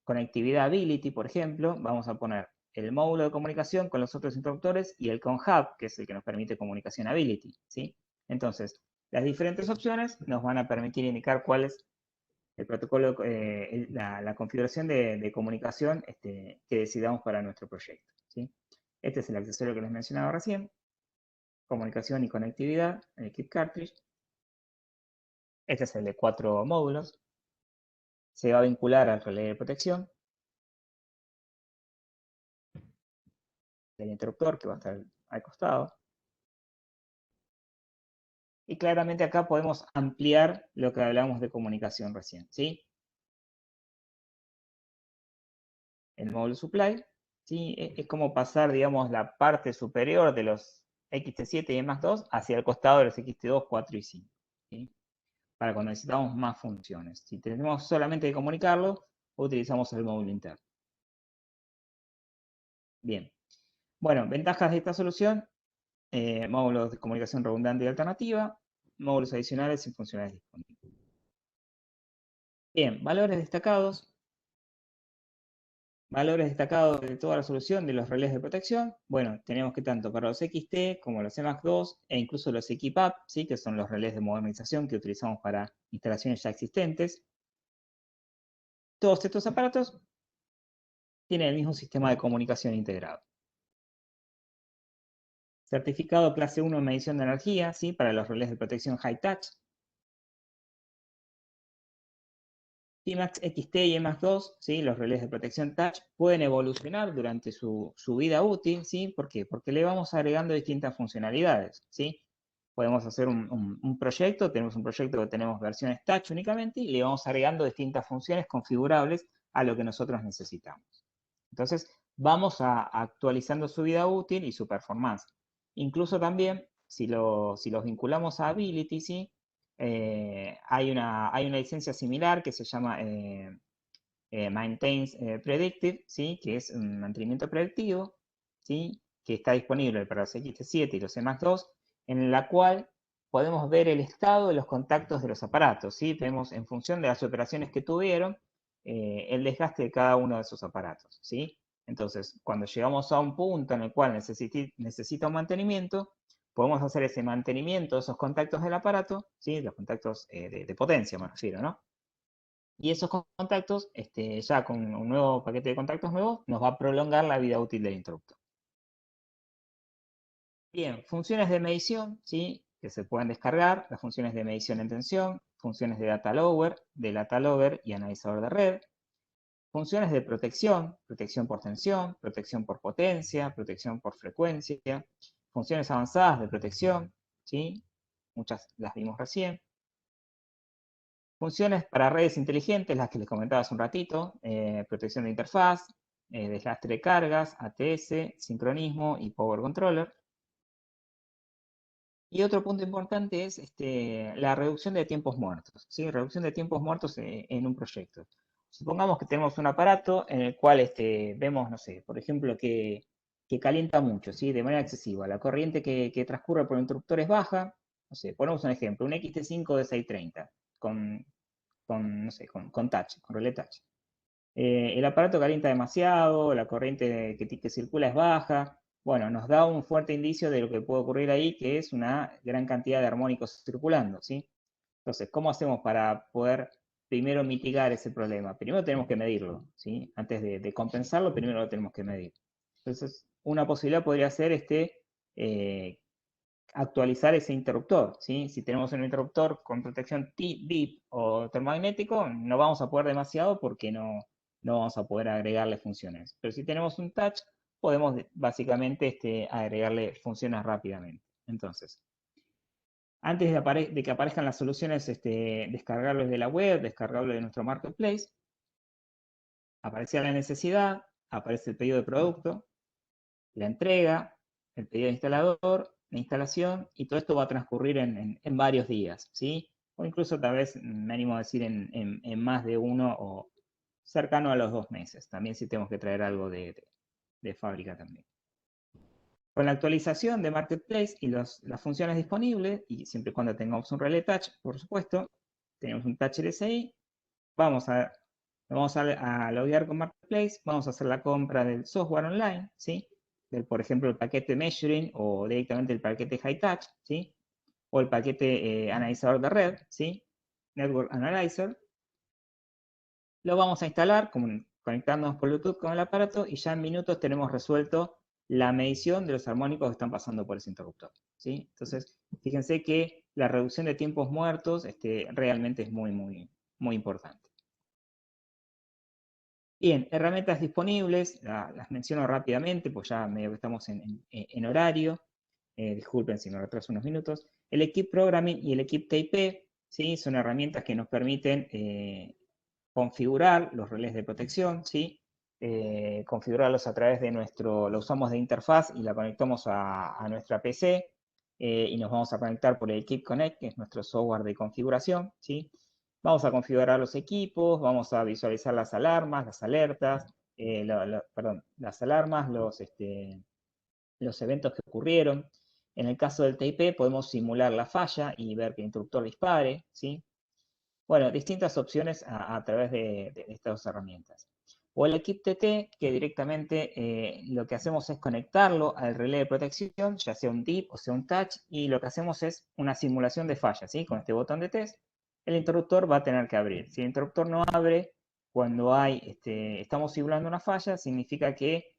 Speaker 1: conectividad ability, por ejemplo, vamos a poner el módulo de comunicación con los otros interruptores y el conhub, que es el que nos permite comunicación ability, ¿sí? Entonces, las diferentes opciones nos van a permitir indicar cuál es el protocolo, la configuración de comunicación que decidamos para nuestro proyecto, ¿sí? Este es el accesorio que les mencionaba recién, comunicación y conectividad, el Equip Cartridge. Este es el de 4 módulos. Se va a vincular al relé de protección del interruptor que va a estar al costado. Y claramente acá podemos ampliar lo que hablamos de comunicación recién, ¿sí? El módulo supply, ¿sí? Es como pasar, digamos, la parte superior de los XT7 y M2 hacia el costado de los XT2, 4 y 5, ¿sí? Para cuando necesitamos más funciones. Si tenemos solamente que comunicarlo, utilizamos el módulo interno. Bien. Bueno, ventajas de esta solución: módulos de comunicación redundante y alternativa, módulos adicionales y funcionales disponibles. Bien, valores destacados. Valores destacados de toda la solución de los relés de protección. Bueno, tenemos que tanto para los XT como los EMAX2 e incluso los EquipUp, ¿sí? Que son los relés de modernización que utilizamos para instalaciones ya existentes. Todos estos aparatos tienen el mismo sistema de comunicación integrado. Certificado clase 1 en medición de energía, ¿sí? Para los relés de protección High Touch. Pimax XT y EMAX2, ¿sí? Los relés de protección Touch, pueden evolucionar durante su vida útil, ¿sí? ¿Por qué? Porque le vamos agregando distintas funcionalidades, ¿sí? Podemos hacer un proyecto, tenemos un proyecto que tenemos versiones Touch únicamente y le vamos agregando distintas funciones configurables a lo que nosotros necesitamos. Entonces, vamos actualizando su vida útil y su performance. Incluso también, si los vinculamos a Ability, ¿sí? Hay una licencia similar que se llama Maintains Predictive, ¿sí? Que es un mantenimiento predictivo, ¿sí? Que está disponible para los XT7 y los EMAX2, en la cual podemos ver el estado de los contactos de los aparatos, ¿sí? Vemos en función de las operaciones que tuvieron el desgaste de cada uno de esos aparatos, ¿sí? Entonces, cuando llegamos a un punto en el cual necesita un mantenimiento, podemos hacer ese mantenimiento de esos contactos del aparato, ¿sí? Los contactos de potencia, me refiero, ¿no? Y esos contactos, ya con un nuevo paquete de contactos nuevos, nos va a prolongar la vida útil del interruptor. Bien, funciones de medición, ¿sí? Que se pueden descargar, las funciones de medición en tensión, funciones de data logger y analizador de red, funciones de protección, protección por tensión, protección por potencia, protección por frecuencia, funciones avanzadas de protección, ¿sí? Muchas las vimos recién. Funciones para redes inteligentes, las que les comentaba hace un ratito, protección de interfaz, desastre de cargas, ATS, sincronismo y power controller. Y otro punto importante es la reducción de tiempos muertos, ¿sí? Reducción de tiempos muertos en un proyecto. Supongamos que tenemos un aparato en el cual vemos, no sé, por ejemplo, que calienta mucho, ¿sí? De manera excesiva. La corriente que transcurre por el interruptor es baja. No sé, ponemos un ejemplo, un XT5 de 630 no sé, con touch, con relé touch. El aparato calienta demasiado, la corriente que circula es baja, bueno, nos da un fuerte indicio de lo que puede ocurrir ahí, que es una gran cantidad de armónicos circulando, ¿sí? Entonces, ¿cómo hacemos para poder primero mitigar ese problema? Primero tenemos que medirlo, ¿sí? Antes de compensarlo, primero lo tenemos que medir. Entonces, una posibilidad podría ser actualizar ese interruptor, ¿sí? Si tenemos un interruptor con protección DIP o termomagnético, no vamos a poder demasiado porque no vamos a poder agregarle funciones. Pero si tenemos un touch, podemos básicamente agregarle funciones rápidamente. Entonces, antes de que aparezcan las soluciones, descargables de la web, descargables de nuestro marketplace, aparecía la necesidad, aparece el pedido de producto, la entrega, el pedido de instalador, la instalación, y todo esto va a transcurrir en varios días, ¿sí? O incluso tal vez, me animo a decir, en más de uno o cercano a los 2 meses, también si tenemos que traer algo de fábrica también. Con la actualización de Marketplace y las funciones disponibles, y siempre y cuando tengamos un relé touch, por supuesto, tenemos un touch LSI, vamos a loguear con Marketplace, vamos a hacer la compra del software online, ¿sí? Por ejemplo, el paquete Measuring o directamente el paquete High Touch, ¿sí? O el paquete analizador de red, ¿sí? Network Analyzer. Lo vamos a instalar conectándonos por Bluetooth con el aparato y ya en minutos tenemos resuelto la medición de los armónicos que están pasando por ese interruptor, ¿sí? Entonces, fíjense que la reducción de tiempos muertos realmente es muy, muy, muy importante. Bien, herramientas disponibles, las menciono rápidamente, pues ya medio que estamos en horario. Disculpen si me retraso unos minutos. El Equip Programming y el Equip TIP, ¿sí? Son herramientas que nos permiten configurar los relés de protección, ¿sí? Configurarlos a través de lo usamos de interfaz y la conectamos a nuestra PC y nos vamos a conectar por el Equip Connect, que es nuestro software de configuración, ¿sí? Vamos a configurar los equipos, vamos a visualizar las alarmas, las alertas, las alarmas, los eventos que ocurrieron. En el caso del TIP podemos simular la falla y ver que el interruptor dispare, ¿sí? Bueno, distintas opciones a través de estas dos herramientas. O el Equip TT, que directamente lo que hacemos es conectarlo al relé de protección, ya sea un DIP o sea un touch, y lo que hacemos es una simulación de falla, ¿sí? Con este botón de test, el interruptor va a tener que abrir. Si el interruptor no abre, cuando estamos simulando una falla, significa que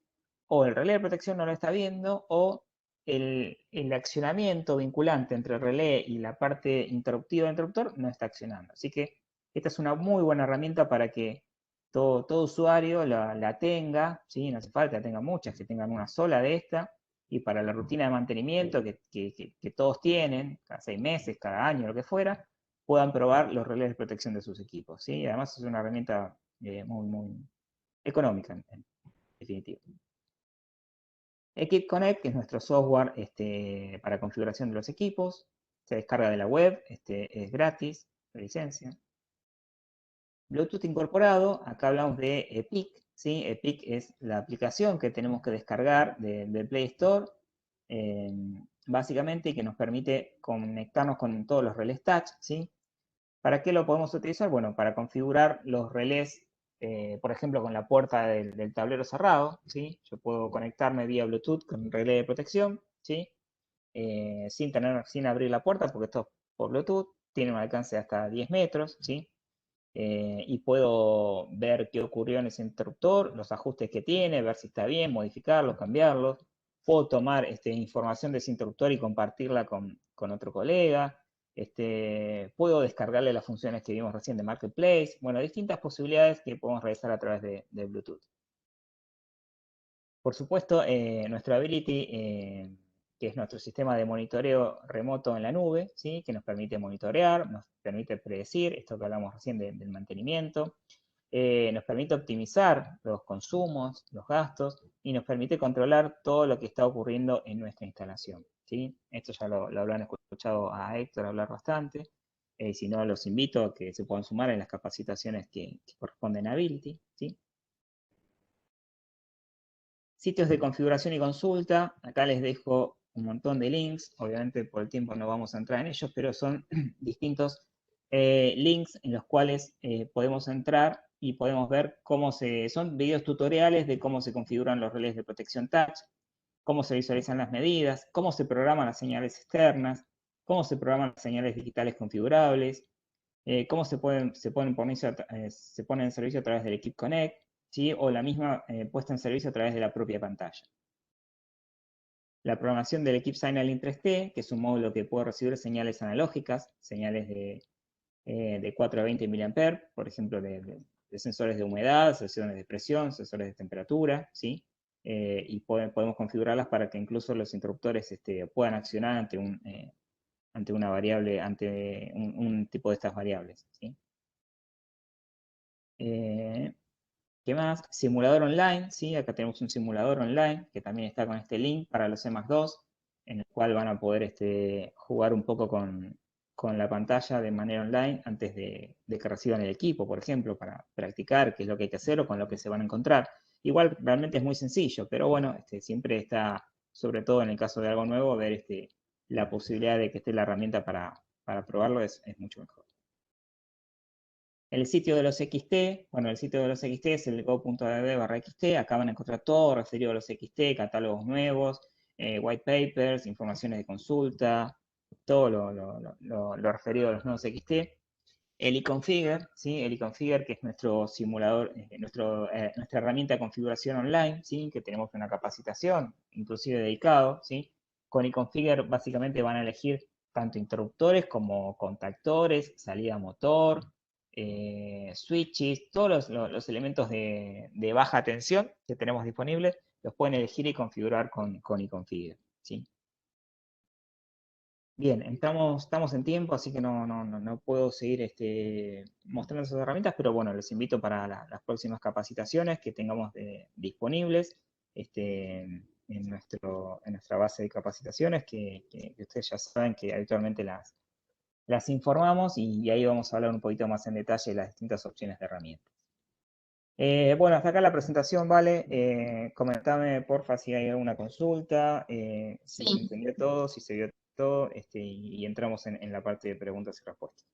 Speaker 1: o el relé de protección no lo está viendo, o el accionamiento vinculante entre el relé y la parte interruptiva del interruptor no está accionando. Así que esta es una muy buena herramienta para que todo usuario la tenga, ¿sí? No hace falta que tenga muchas, que tengan una sola de esta, y para la rutina de mantenimiento que todos tienen, cada 6 meses, cada año, lo que fuera, puedan probar los relés de protección de sus equipos, ¿sí? Además es una herramienta muy, muy económica, en definitiva. Equip Connect, que es nuestro software para configuración de los equipos, se descarga de la web, es gratis, de licencia. Bluetooth incorporado, acá hablamos de EPIC, ¿sí? EPIC es la aplicación que tenemos que descargar del Play Store, básicamente, y que nos permite conectarnos con todos los relés touch, ¿sí? ¿Para qué lo podemos utilizar? Bueno, para configurar los relés, por ejemplo, con la puerta del tablero cerrado, ¿sí? Yo puedo conectarme vía Bluetooth con un relé de protección, ¿sí? Sin abrir la puerta, porque esto es por Bluetooth, tiene un alcance de hasta 10 metros, ¿sí? Y puedo ver qué ocurrió en ese interruptor, los ajustes que tiene, ver si está bien, modificarlos, cambiarlos. Puedo tomar información de ese interruptor y compartirla con otro colega. Puedo descargarle las funciones que vimos recién de Marketplace. Bueno, distintas posibilidades que podemos realizar a través de Bluetooth. Por supuesto, nuestro Ability, que es nuestro sistema de monitoreo remoto en la nube, ¿sí? Que nos permite monitorear, nos permite predecir, esto que hablamos recién del mantenimiento, nos permite optimizar los consumos, los gastos, y nos permite controlar todo lo que está ocurriendo en nuestra instalación, ¿sí? Esto ya lo habrán escuchado a Héctor hablar bastante, si no, los invito a que se puedan sumar en las capacitaciones que corresponden a Ability, ¿sí? Sitios de configuración y consulta, acá les dejo un montón de links, obviamente por el tiempo no vamos a entrar en ellos, pero son distintos links en los cuales podemos entrar y podemos ver son videos tutoriales de cómo se configuran los relés de protección touch. cómo se visualizan las medidas, cómo se programan las señales externas, cómo se programan las señales digitales configurables, cómo se ponen en servicio a través del Equip Connect, ¿sí? O la misma puesta en servicio a través de la propia pantalla. La programación del Equip Signaling 3T, que es un módulo que puede recibir señales analógicas, señales de 4 a 20 mA, por ejemplo, de sensores de humedad, sensores de presión, sensores de temperatura, ¿sí? Y podemos configurarlas para que incluso los interruptores puedan accionar ante una variable, ante un tipo de estas variables, ¿sí? ¿Qué más? Simulador online, ¿sí? Acá tenemos un simulador online que también está con este link para los EMAX2, en el cual van a poder jugar un poco con la pantalla de manera online antes de que reciban el equipo, por ejemplo, para practicar qué es lo que hay que hacer o con lo que se van a encontrar. Igual realmente es muy sencillo, pero bueno, siempre está, sobre todo en el caso de algo nuevo, ver la posibilidad de que esté la herramienta para probarlo es mucho mejor. El sitio de los XT, bueno, el sitio de los XT es el go.db/xt, acá van a encontrar todo referido a los XT, catálogos nuevos, white papers, informaciones de consulta, todo lo referido a los nuevos XT. El eConfigure, ¿sí? El eConfigure, que es nuestro simulador, nuestra herramienta de configuración online, ¿sí? Que tenemos una capacitación, inclusive dedicado, ¿sí? Con eConfigure básicamente van a elegir tanto interruptores como contactores, salida motor, switches, todos los elementos de baja tensión que tenemos disponibles, los pueden elegir y configurar con eConfigure, ¿sí? Bien, estamos en tiempo, así que no puedo seguir mostrando esas herramientas, pero bueno, les invito para las próximas capacitaciones que tengamos disponibles en nuestra base de capacitaciones, que ustedes ya saben que habitualmente las informamos y ahí vamos a hablar un poquito más en detalle de las distintas opciones de herramientas. Bueno, hasta acá la presentación, ¿vale? Comentame, porfa, si hay alguna consulta, si se entendió todo, si se vio todo, y entramos en la parte de preguntas y respuestas.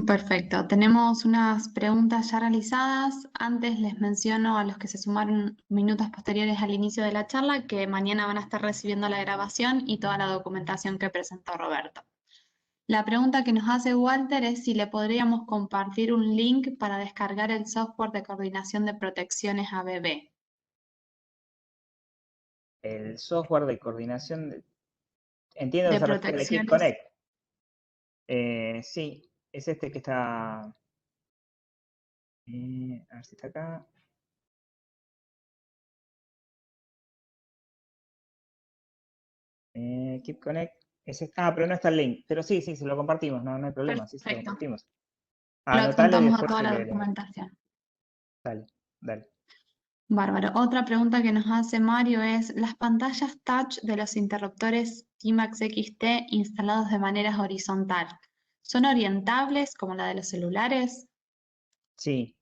Speaker 2: Perfecto, tenemos unas preguntas ya realizadas. Antes les menciono a los que se sumaron minutos posteriores al inicio de la charla que mañana van a estar recibiendo la grabación y toda la documentación que presentó Roberto. La pregunta que nos hace Walter es si le podríamos compartir un link para descargar el software de coordinación de protecciones ABB.
Speaker 1: El software de coordinación, entiendo que
Speaker 2: De
Speaker 1: se refiere al Equip
Speaker 2: protecciones.
Speaker 1: Connect. Sí, es este que está, a ver si está acá. Keep Connect. Pero no está el link. Pero sí, se lo compartimos, no hay problema, sí, se lo
Speaker 2: Perfecto.
Speaker 1: compartimos.
Speaker 2: Lo
Speaker 1: Anotalo y
Speaker 2: adjuntamos a
Speaker 1: después
Speaker 2: toda la
Speaker 1: le
Speaker 2: documentación.
Speaker 1: dale.
Speaker 2: Bárbaro. Otra pregunta que nos hace Mario es, ¿las pantallas touch de los interruptores T-Max XT instalados de manera horizontal son orientables como la de los celulares?
Speaker 1: Sí.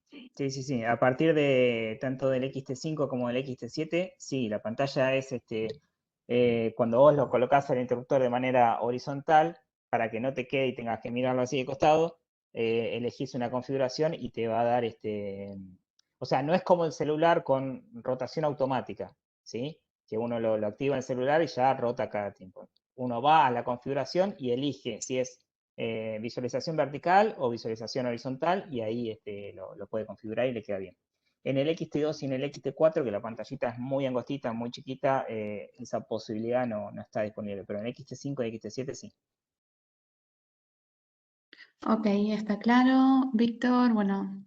Speaker 1: A partir de tanto del XT5 como del XT7, sí, la pantalla es cuando vos lo colocás al interruptor de manera horizontal, para que no te quede y tengas que mirarlo así de costado, elegís una configuración y te va a dar o sea, no es como el celular con rotación automática, ¿sí? Que uno lo activa en el celular y ya rota cada tiempo. Uno va a la configuración y elige si es visualización vertical o visualización horizontal y ahí lo puede configurar y le queda bien. En el XT2 y en el XT4, que la pantallita es muy angostita, muy chiquita, esa posibilidad no está disponible, pero en el XT5 y XT7 sí.
Speaker 2: Ok, está claro. Víctor, bueno,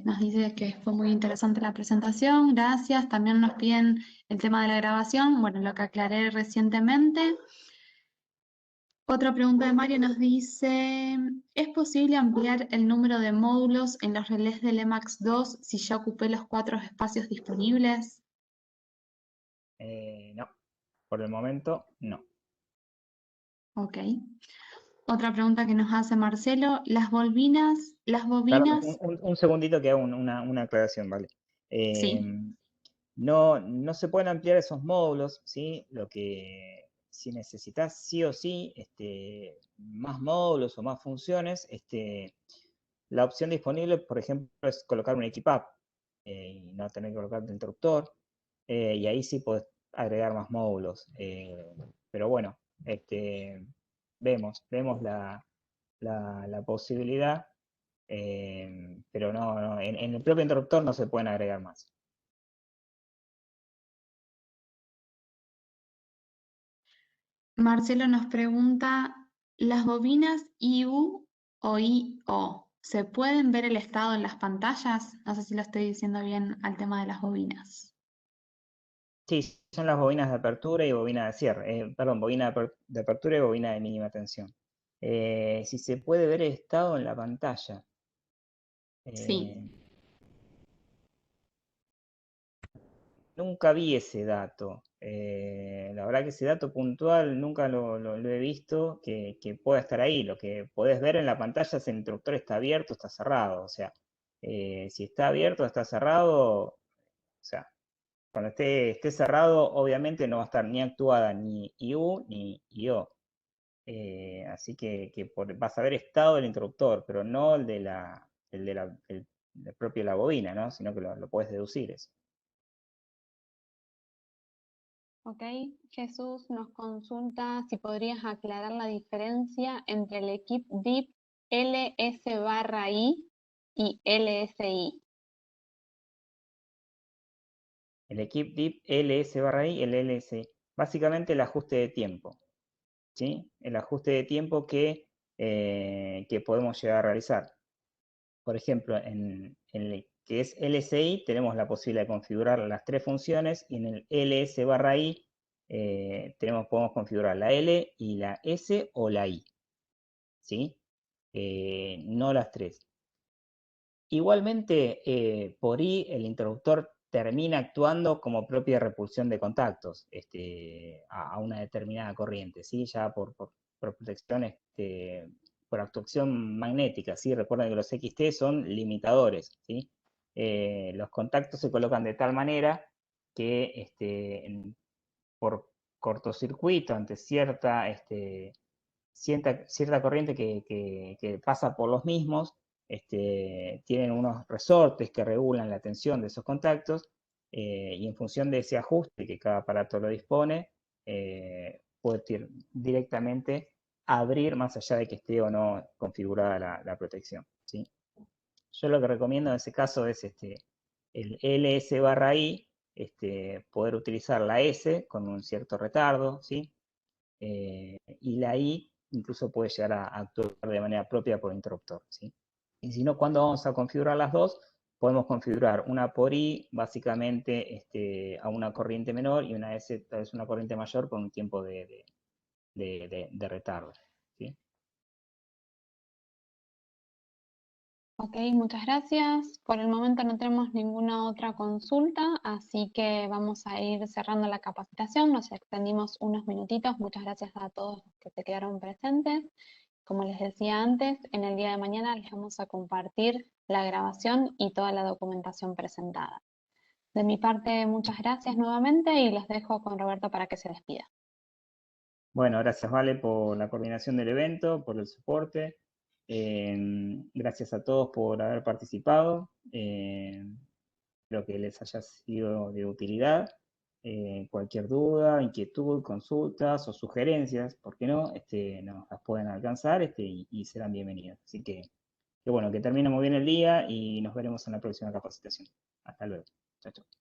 Speaker 2: nos dice que fue muy interesante la presentación, gracias. También nos piden el tema de la grabación, bueno, lo que aclaré recientemente. Otra pregunta de Mario nos dice, ¿es posible ampliar el número de módulos en los relés del EMAX 2 si ya ocupé los 4 espacios disponibles?
Speaker 1: No, por el momento no.
Speaker 2: Ok. Otra pregunta que nos hace Marcelo, las bobinas,
Speaker 1: Perdón, un segundito que hago una aclaración, ¿vale?
Speaker 2: sí,
Speaker 1: No se pueden ampliar esos módulos, ¿sí? Lo que si necesitas sí o sí más módulos o más funciones, la opción disponible, por ejemplo, es colocar un equipap y no tener que colocar el interruptor. Y ahí sí agregar más módulos. Pero bueno, vemos la posibilidad, pero no, en el propio interruptor no se pueden agregar más.
Speaker 3: Marcelo nos pregunta, ¿las bobinas IU o IO se pueden ver el estado en las pantallas? No sé si lo estoy diciendo bien al tema de las bobinas.
Speaker 1: Sí, son las bobinas de apertura y bobina de cierre. Perdón, bobina de apertura y bobina de mínima tensión. Si se puede ver el estado en la pantalla.
Speaker 3: Sí.
Speaker 1: Nunca vi ese dato. La verdad que ese dato puntual nunca lo he visto que pueda estar ahí. Lo que podés ver en la pantalla es si el interruptor está abierto o está cerrado. O sea, si está abierto o está cerrado, o sea, cuando esté cerrado, obviamente no va a estar ni actuada ni IU ni IO. Así que vas a ver estado del interruptor, pero no el propio la bobina, ¿no? Sino que lo puedes deducir eso.
Speaker 2: Ok, Jesús nos consulta si podrías aclarar la diferencia entre el equip DIP LS/I y LSI.
Speaker 1: El equip DIP LS/I y el LSI. Básicamente el ajuste de tiempo, ¿sí? El ajuste de tiempo que podemos llegar a realizar. Por ejemplo, en el que es LSI tenemos la posibilidad de configurar las tres funciones y en el LS/I podemos configurar la L y la S o la I, ¿sí? No las tres. Igualmente, por I el interruptor termina actuando como propia repulsión de contactos a una determinada corriente, ¿sí? Ya por protección, por actuación magnética, ¿sí? Recuerden que los XT son limitadores, ¿sí? Los contactos se colocan de tal manera que por cortocircuito ante cierta corriente que pasa por los mismos, tienen unos resortes que regulan la tensión de esos contactos y en función de ese ajuste que cada aparato lo dispone, puede directamente abrir más allá de que esté o no configurada la protección, ¿sí? Yo lo que recomiendo en ese caso es el LS/I, poder utilizar la S con un cierto retardo, ¿sí? Y la I incluso puede llegar a actuar de manera propia por interruptor, ¿sí? Y si no, cuando vamos a configurar las dos, podemos configurar una por I básicamente a una corriente menor y una S tal vez una corriente mayor con un tiempo de retardo, ¿sí?
Speaker 2: Ok, muchas gracias. Por el momento no tenemos ninguna otra consulta, así que vamos a ir cerrando la capacitación. Nos extendimos unos minutitos. Muchas gracias a todos los que se quedaron presentes. Como les decía antes, en el día de mañana les vamos a compartir la grabación y toda la documentación presentada. De mi parte, muchas gracias nuevamente y los dejo con Roberto para que se despida.
Speaker 1: Bueno, gracias Vale por la coordinación del evento, por el soporte. Gracias a todos por haber participado. Espero que les haya sido de utilidad. Cualquier duda, inquietud, consultas o sugerencias, ¿por qué no? Nos las pueden alcanzar y serán bienvenidos. Así que bueno, que termine muy bien el día y nos veremos en la próxima capacitación. Hasta luego. Chao, chao.